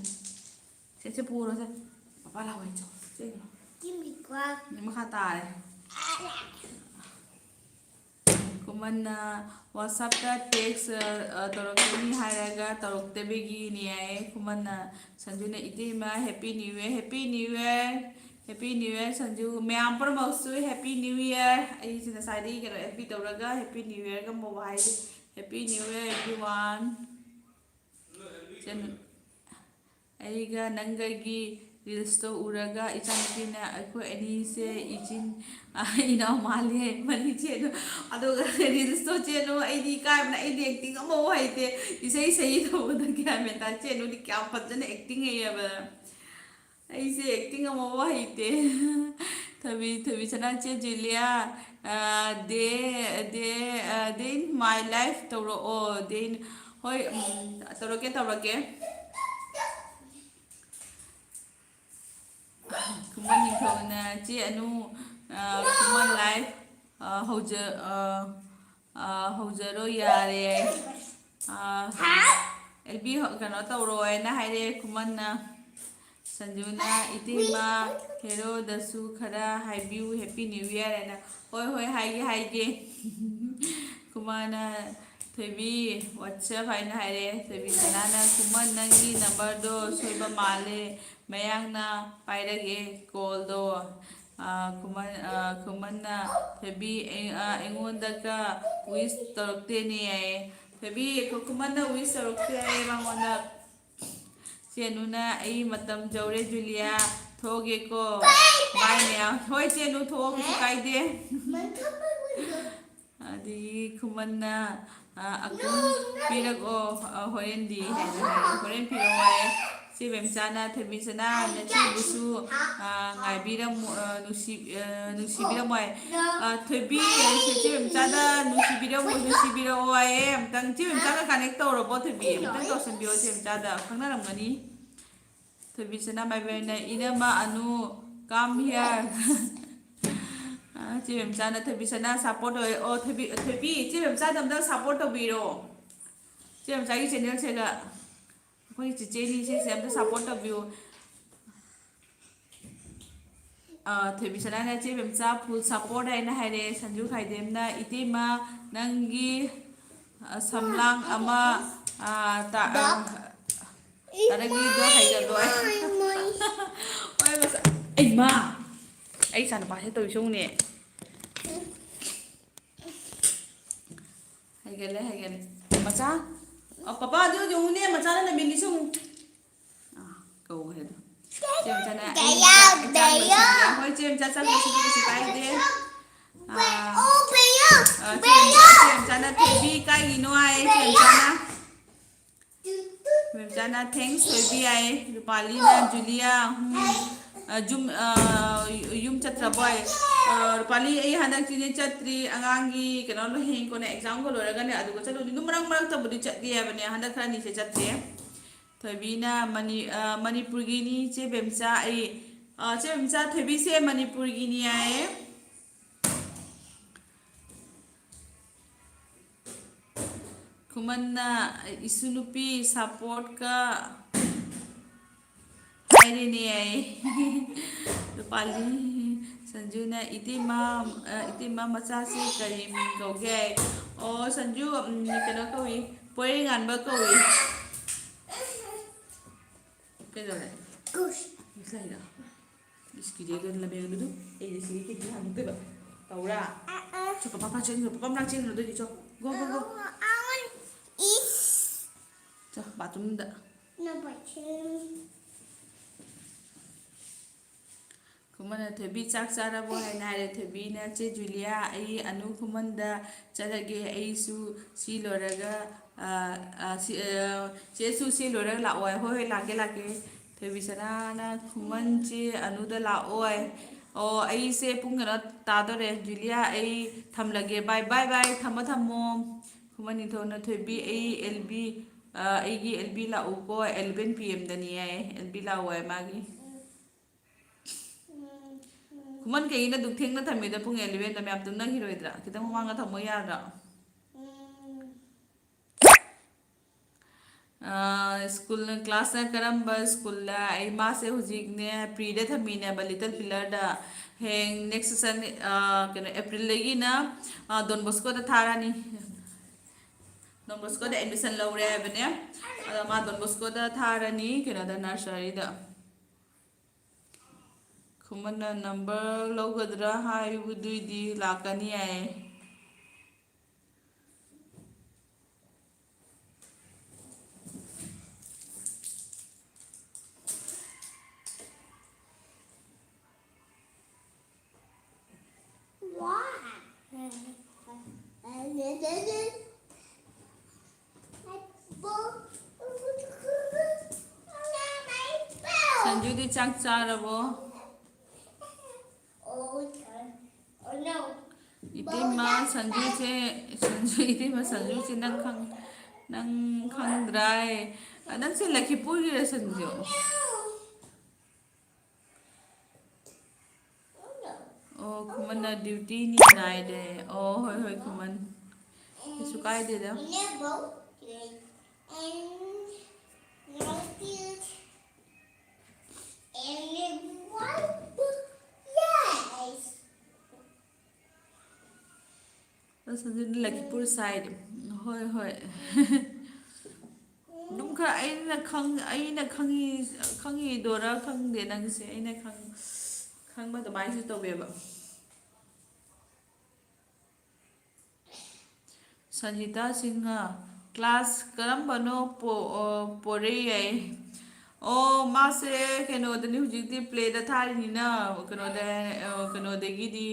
ꯁꯦ ꯄꯨꯔꯣꯁꯦ ꯕꯕꯥ ꯂꯥꯛꯑꯣꯏ ꯃꯈꯥ ꯇꯥꯔꯦ ꯈꯨꯃꯟꯅ ꯋꯥꯆꯞꯇ ꯇꯦꯛꯁ ꯇꯧꯔꯛꯀꯅꯤ ꯍꯥꯏꯔꯒ ꯇꯧꯔꯛꯇꯕꯒꯤꯅꯤ ꯍꯥꯏꯌꯦ ꯈꯨꯃꯟꯅ ꯁꯟꯖꯨꯅ ꯏꯇꯩꯃ ꯍꯦꯄꯤ ꯅ꯭ꯌꯨ ꯏꯌꯔ ꯁꯟꯖꯨ ꯃꯌꯥꯝ ꯄꯨꯝꯅꯃꯛꯁꯨ ꯍꯦꯄꯤ ꯅ꯭ꯌꯨ ꯏꯌꯔ ꯑꯩꯁꯦ ꯉꯁꯥꯏꯗꯒꯤ ꯀꯩꯅꯣ ꯑꯦꯐ ꯄꯤ ꯇꯧꯔꯒ ꯍꯦꯄꯤ ꯅ꯭ꯌꯨ ꯏꯌꯔꯒ ꯃꯣꯕꯥꯏꯜ ꯍꯥꯏꯁꯦ ꯍꯦꯄꯤ ꯅ꯭ꯌꯨ ꯏꯌꯔ ꯑꯦꯚ꯭ꯔꯤꯋꯥꯟ ꯑꯩꯒ ꯅꯪꯒꯒꯤ ꯔꯤꯜꯁꯇꯣ ꯎꯔꯒ ꯏꯆꯥꯅꯨꯄꯤꯅ ꯑꯩꯈꯣꯏ ꯑꯅꯤꯁꯦ ꯏꯆꯤꯟ ꯏꯅꯥꯎ ꯃꯥꯜꯂꯦ ꯃꯅꯤ ꯆꯦꯅꯨ ꯑꯗꯨꯒ ꯔꯤꯜꯁꯇꯣ ꯆꯦꯅꯨ ꯑꯩꯗꯤ ꯏꯀꯥꯏꯕꯅ ꯑꯩꯗꯤ ꯑꯦꯛꯇꯤꯡ ꯑꯃꯐꯥꯎ ꯍꯩꯇꯦ ꯏꯁꯩ ꯇꯧꯕꯗ ꯒ꯭ꯌꯥꯟ ꯃꯦꯟ ꯇꯥꯗꯦ ꯆꯦꯅꯨꯗꯤ ꯀꯌꯥꯝ ꯐꯖꯅ ꯑꯦꯛꯇꯤꯡ ꯍꯩꯌꯦꯕ ꯑꯩꯁꯦ ꯑꯦꯛꯇꯤꯡ ꯑꯃꯐꯥꯎ ꯍꯩꯇꯦ ꯊꯣꯏꯕꯤ ꯁꯅꯥꯆꯦ ꯖꯨꯂꯤꯌꯥ ꯗꯦ ꯏꯟ ꯃꯥꯏ ꯂꯥꯏꯐ ꯇꯧꯔꯛꯑꯣ ꯍꯣꯏ ꯇꯧꯔꯛꯀꯦ ꯈꯨꯃꯟ ꯅꯤꯡꯊꯧꯅ ꯆꯦ ꯑꯅꯨ ꯈꯨꯃꯟ ꯂꯥꯏꯐ ꯍꯧꯖꯔꯣ ꯌꯥꯔꯦ ꯑꯦꯜꯕꯤ ꯀꯩꯅꯣ ꯇꯧꯔꯣꯅ ꯍꯥꯏꯔꯛꯑꯦ ꯈꯨꯃꯟꯅ ꯁꯟꯖꯨꯅ ꯏꯇꯩꯃ ꯍꯦꯔꯣꯗꯁꯨ ꯈꯔ ꯍꯥꯏꯕꯤꯌꯨ ꯍꯦꯄꯤ ꯅ꯭ꯌꯨ ꯏꯌꯔ ꯍꯥꯏꯅ ꯍꯣꯏ ꯍꯥꯏꯒꯦ ꯈꯨꯃꯟꯅ Thойbi WhatsApp haina haire Thойbi sanana kuman nangi number do soiba male mayangna pairage call do kuman na Thойbi engonda ka wish torokte ni ai Thойbi kuman na wish torokte ai mangona Chenuna ai matam jaure Julia thoge ko bye now hoi chenu thog su kaide adi kuman na akun pirak o horendi horen pirawai si bemsana thebisana nachi busu ngai biram nusi biramai thebi si bemsada nusi birawai amtang si bemsada connect tawro bo thebi amtang tawsan bio si bemsada khangna ramgani thebisana mai bena inama anu come here chị em cha nó thầy sana support rồi ô thầy chị em cha đâm đó support đâu bị rồi chị em cha cái channel sẽ là có chị đi sẽ xem đó support đâu bị thầy sana này chị em cha full support đây na hay đấy sanju khai dem na itima nangi samlang ama ta taragi do hay ga do ôi mà anh ma anh sản phẩm sẽ tôi xuống nè hay cái này mà cha papa đưa dùng nè mà cha nó là mình đi xuống cầu hết chém cha này thôi chém cha sang cái cái đi chém cha nó thì cái gì nữa ai chém cha nó thanks for bi ai Palina Julia yum chatra boy pali ai hanak chine chatri angangi keno lo heng ko na exam ko lo raga ne adu ko chalo ni marang marang ta budi chat ge bane hanak khani se chatre thobina manipur gi ni che bemcha thobi se manipur gi ni ai kumanna isunupi support ka ini ai Pali Sanju na itima macha si karim ko ge o Sanju keno ko wi poi ngan ba ko wi ke do le sai da iski de don la be du e de si ke ha mu te ba taura cho papa chen papa mang chen do di cho go I want eat. cho batum da No, but kumana thebi chak chara bo hai na re thebi na che Julia ai anu kumanda charage ai su si loraga che su si loraga la oi hoi lage thebi sana na kuman che anu da la oi o ai se pungara ta do re Julia ai tham lage bye thamo kumani thona thebi ai LB ai gi LB la u ko 11 pm da ni ai LB la oi magi kuman kay na dugtheng na thami da pung 11 da myam tum na hiroidra kitang manga thamo yara school class na karamba school la ai ma se hujik ne pre da thami ne ba little pillar da heng next season kena April lagi na Don Bosco da tharani Don Bosco da admission lawre bane ma Don Bosco da tharani kena da nursery da kumana number logadra hai budui lakani ai Sanju di chak charabo itima sanju se nang khang drai nang se lakhi puri ra sanju o kumana duty ni nai de o hoi kuman su kai de da Sanju Lakipur side ꯍꯣꯏ ꯍꯣꯏ ꯑꯗꯨꯝ ꯈꯔ ꯑꯩꯅ ꯈꯪꯉꯤꯗꯣꯔꯥ ꯈꯪꯗꯦ ꯅꯪꯁꯦ ꯑꯩꯅ ꯈꯪꯕ ꯑꯗꯨꯃꯥꯏꯅꯁꯨ ꯇꯧꯋꯦꯕ ꯁꯟꯖꯤꯇꯥ ꯁꯤꯡꯍ ꯀ꯭ꯂꯥꯁ ꯀꯔꯝꯕꯅꯣ ꯄꯣꯔꯦ ꯌꯥꯏ ꯑꯣ ꯃꯥꯁꯦ ꯀꯩꯅꯣꯗꯅꯤ ꯍꯧꯖꯤꯛꯇꯤ ꯄ꯭ꯂꯦꯗ ꯊꯥꯔꯤꯅꯤꯅ ꯀꯩꯅꯣꯗꯒꯤꯗꯤ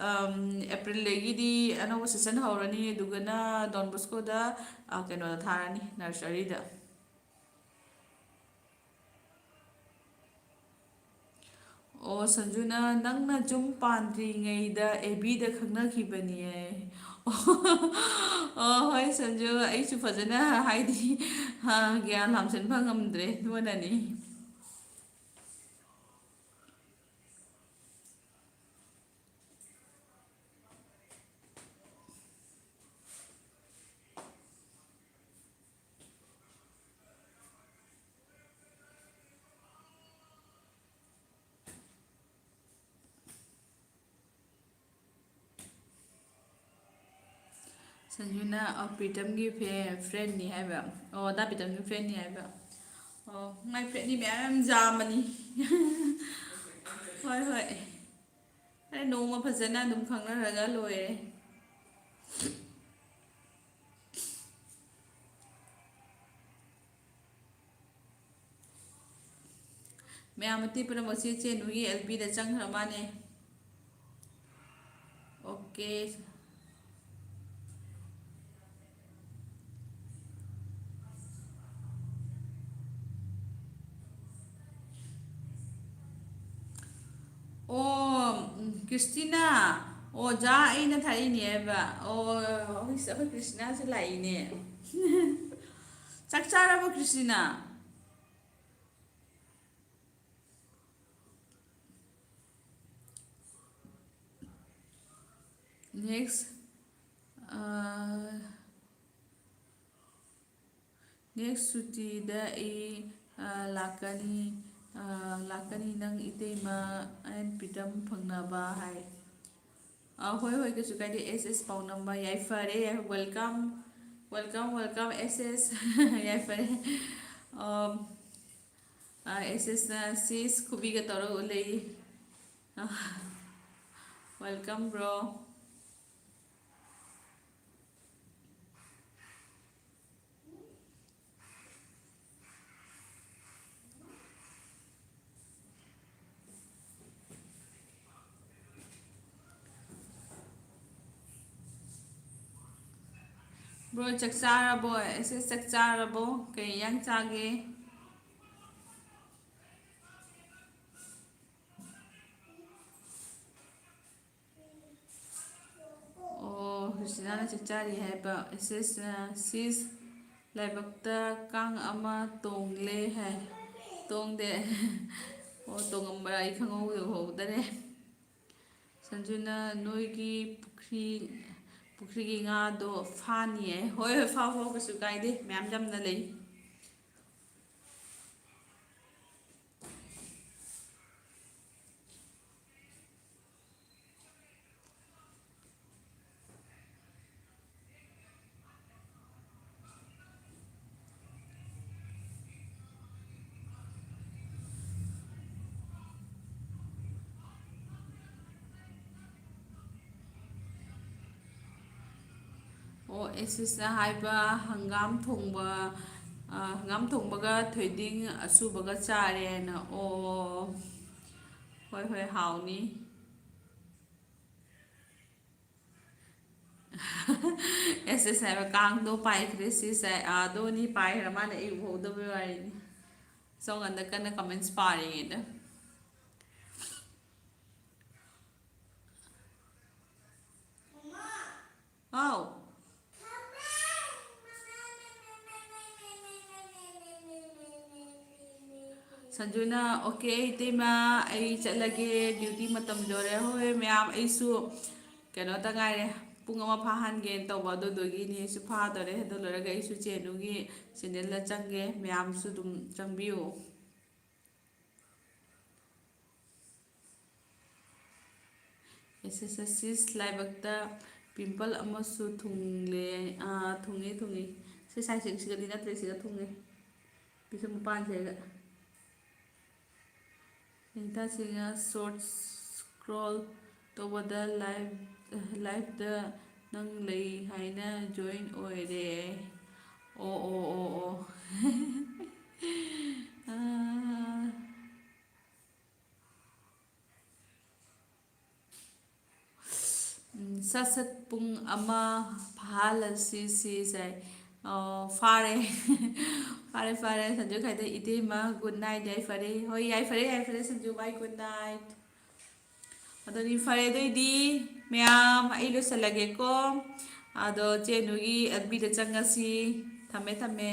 ꯑꯦꯄ꯭ꯔꯤꯜꯗꯒꯤꯗꯤ ꯑꯅꯧꯕ ꯁꯦꯁꯟ ꯍꯧꯔꯅꯤ ꯑꯗꯨꯒꯅ ꯗꯣꯟꯕꯣꯁꯀꯣꯗ ꯀꯩꯅꯣꯗ ꯊꯥꯔꯅꯤ ꯅꯔꯁꯔꯤꯗ ꯑꯣ ꯁꯟꯖꯨꯅ ꯅꯪꯅ ꯌꯨꯝ ꯄꯥꯟꯗ꯭ꯔꯤꯉꯩꯗ ꯑꯦꯕꯤꯗ ꯈꯪꯅꯈꯤꯕꯅꯤꯌꯦ ꯑꯣ ꯍꯣꯏ ꯁꯟꯖꯨ ꯑꯩꯁꯨ ꯐꯖꯅ ꯍꯥꯏꯗꯤ ꯒ꯭ꯌꯥꯟ ꯍꯥꯞꯆꯤꯟꯕ ꯉꯝꯗ꯭ꯔꯦ ꯅꯣꯏꯅꯅꯤ ꯁꯟꯖꯨꯅ ꯄ꯭ꯔꯤꯇꯝꯒꯤ ꯐ꯭ꯔꯦꯟꯅꯤ ꯍꯥꯏꯕ ꯑꯣ ꯗꯥ ꯄ꯭ꯔꯤꯇꯝꯒꯤ ꯐ꯭ꯔꯦꯟꯅꯤ ꯍꯥꯏꯕ ꯑꯣ ꯃꯥꯏ ꯐ꯭ꯔꯦꯟꯗꯤ ꯃꯌꯥꯝ ꯌꯥꯝꯕꯅꯤ ꯍꯣꯏ ꯍꯣꯏ ꯑꯩ ꯅꯣꯡꯃ ꯐꯖꯅ ꯑꯗꯨꯝ ꯈꯪꯅꯔꯒ ꯂꯣꯏꯔꯦ ꯃꯌꯥꯝ ꯃꯇꯤ ꯄꯨꯝꯅꯃꯛꯁꯦ ꯆꯦꯅꯨꯒꯤ ꯑꯦꯜ.ꯕꯤꯗ ꯆꯪꯈ꯭ꯔ ꯃꯥꯅꯦ ꯑꯣꯀꯦ ꯑꯣ ꯀ꯭ꯔꯤꯁꯇꯤꯅꯥ ꯑꯣꯖꯥ ꯑꯩꯅ ꯊꯥꯔꯛꯏꯅꯦ ꯍꯥꯏꯕ ꯑꯣ ꯑꯩꯈꯣꯏ ꯀ꯭ꯔꯤꯁꯇꯤꯅꯥꯁꯨ ꯂꯥꯛꯏꯅꯦ ꯆꯥꯛ ꯆꯥꯔꯕꯣ ꯀ꯭ꯔꯤꯁꯇꯤꯅꯥ ꯅꯦꯛꯁ ꯅꯦꯛꯁ ꯁꯨꯇꯤꯗ ꯑꯩ ꯂꯥꯛꯀꯅꯤ ꯂꯥꯛꯀꯅꯤ ꯅꯪ ꯏꯇꯩꯃ ꯑꯦꯟ ꯄ꯭ꯔꯤꯇꯝ ꯐꯪꯅꯕ ꯍꯥꯏ ꯍꯣꯏ ꯍꯣꯏ ꯀꯩꯁꯨ ꯀꯥꯏꯗꯦ ꯑꯦꯁ ꯄꯥꯎ ꯅꯝꯕ ꯌꯥꯏꯐꯔꯦ ꯋꯦꯜꯀꯝ ꯋꯦꯜꯀꯝ ꯋꯦꯜꯀꯝ ꯑꯦꯁ ꯌꯥꯏꯐꯔꯦ ꯑꯦꯁꯅ ꯁꯤꯁ ꯈꯨꯕꯤꯒ ꯇꯧꯔꯒ ꯂꯩ ꯋꯦꯜꯀꯝ ꯕ꯭ꯔꯣ ꯕ꯭ꯔꯣ ꯆꯥꯛ ꯆꯥꯔꯕꯣ ꯑꯦꯁ ꯆꯥꯛ ꯆꯥꯔꯕꯣ ꯀꯩ ꯏꯟꯁꯥꯡ ꯆꯥꯒꯦ ꯑꯣ ꯀ꯭ꯔꯤꯁꯇꯤꯅꯥꯅ ꯆꯥꯛ ꯆꯥꯔꯤ ꯍꯥꯏꯕ ꯑꯦꯁꯦꯁꯅ ꯁꯤꯁ ꯂꯥꯏꯕꯛꯇ ꯀꯥꯡ ꯑꯃ ꯇꯣꯡꯂꯦ ꯍꯥꯏ ꯇꯣꯡꯗꯦ ꯑꯣ ꯇꯣꯡꯉꯝꯕ꯭ꯔꯥ ꯑꯩ ꯈꯪꯍꯧꯗꯔꯦ ꯁꯟꯖꯨꯅ ꯅꯣꯏꯒꯤ ꯄꯨꯈ꯭ꯔꯤꯒꯤ ꯉꯥꯗꯣ ꯐꯥꯅꯤꯌꯦ ꯍꯣꯏ ꯍꯣꯏ ꯐꯥꯎ ꯀꯩꯁꯨ ꯀꯥꯏꯗꯦ ꯃꯌꯥꯝ ꯌꯥꯝꯅ ꯂꯩ ꯑꯣ ꯑꯦꯁꯤꯁꯅ ꯍꯥꯏꯕ ꯍꯪꯒꯥꯝ ꯊꯣꯡꯕꯒ ꯊꯣꯏꯗꯤꯡ ꯑꯁꯨꯕꯒ ꯆꯥꯔꯦꯅ ꯑꯣ ꯍꯣꯏ ꯍꯣꯏ ꯍꯥꯎꯅꯤ ꯑꯦꯁ ꯍꯥꯏꯕ ꯀꯥꯡꯗꯣ ꯄꯥꯏꯈ꯭ꯔꯦ ꯁꯤꯁꯦ ꯑꯗꯣꯅꯤ ꯄꯥꯏꯈ꯭ꯔ ꯃꯥꯅ ꯑꯩ ꯎꯍꯧꯗꯕꯩ ꯋꯥꯔꯤꯅꯤ ꯁꯣꯝꯀꯥꯟꯗ ꯀꯟꯅ ꯀꯃꯦꯟꯁ ꯄꯥꯔꯤꯉꯩꯗ ꯍꯥꯎ ꯁꯟꯖꯨꯅ ꯑꯣꯀꯦ ꯏꯇꯩꯃ ꯑꯩ ꯆꯠꯂꯒꯦ ꯗ꯭ꯌꯨꯇꯤ ꯃꯇꯝ ꯌꯧꯔꯦ ꯍꯣꯏ ꯃꯌꯥꯝ ꯑꯩꯁꯨ ꯀꯩꯅꯣꯇ ꯉꯥꯏꯔꯦ ꯄꯨꯡ ꯑꯃ ꯐꯥꯍꯟꯒꯦꯅ ꯇꯧꯕ ꯑꯗꯨꯗꯨꯒꯤꯅꯤ ꯑꯩꯁꯨ ꯐꯥꯗꯣꯔꯦ ꯑꯗꯨ ꯂꯣꯏꯔꯒ ꯑꯩꯁꯨ ꯆꯦꯅꯨꯒꯤ ꯆꯦꯅꯦꯜꯗ ꯆꯪꯒꯦ ꯃꯌꯥꯝꯁꯨ ꯑꯗꯨꯝ ꯆꯪꯕꯤꯌꯨ ꯑꯦꯁ ꯂꯥꯏꯕꯛꯇ ꯄꯤꯝꯄꯜ ꯑꯃꯁꯨ ꯊꯨꯡꯂꯦ ꯊꯨꯡꯉꯤ ꯁꯤ ꯁꯥꯏꯠꯁꯤꯒꯗꯤ ꯅꯠꯇ꯭ꯔꯦ ꯁꯤꯒ ꯊꯨꯡꯉꯦ ꯄꯤꯁꯨꯝ ꯃꯄꯥꯟꯁꯤꯒ ꯏꯟꯇꯥꯁꯤꯅ ꯁꯣꯔꯠ ꯁꯀ꯭ꯔꯣꯜ ꯇꯧꯕꯗ ꯂꯥꯏꯐꯇ ꯅꯪ ꯂꯩ ꯍꯥꯏꯅ ꯖꯣꯏꯟ ꯑꯣꯏꯔꯦ ꯑꯣ ꯁꯠ ꯁꯠ ꯄꯨꯡ ꯑꯃ ꯐꯥꯍꯜꯂꯁꯤ ꯁꯤꯁꯦ ꯐꯥꯔꯦ ꯐꯥꯔꯦ ꯁꯟꯖꯨ ꯈꯥꯏꯗ ꯏꯇꯩꯃ ꯒꯨꯗ ꯅꯥꯏꯠ ꯌꯥꯏꯐꯔꯦ ꯍꯣꯏ ꯌꯥꯏꯐꯔꯦ ꯁꯟꯖꯨ ꯕꯥꯏ ꯒꯨꯗ ꯅꯥꯏꯠ ꯑꯗꯨꯗꯤ ꯐꯔꯦ ꯑꯗꯨꯏꯗꯤ ꯃꯌꯥꯝ ꯑꯩ ꯂꯣꯏꯁꯤꯜꯂꯒꯦꯀꯣ ꯑꯗꯣ ꯆꯦꯅꯨꯒꯤ ꯑꯦꯐꯕꯤꯗ ꯆꯪꯉꯁꯤ ꯊꯝꯃꯦ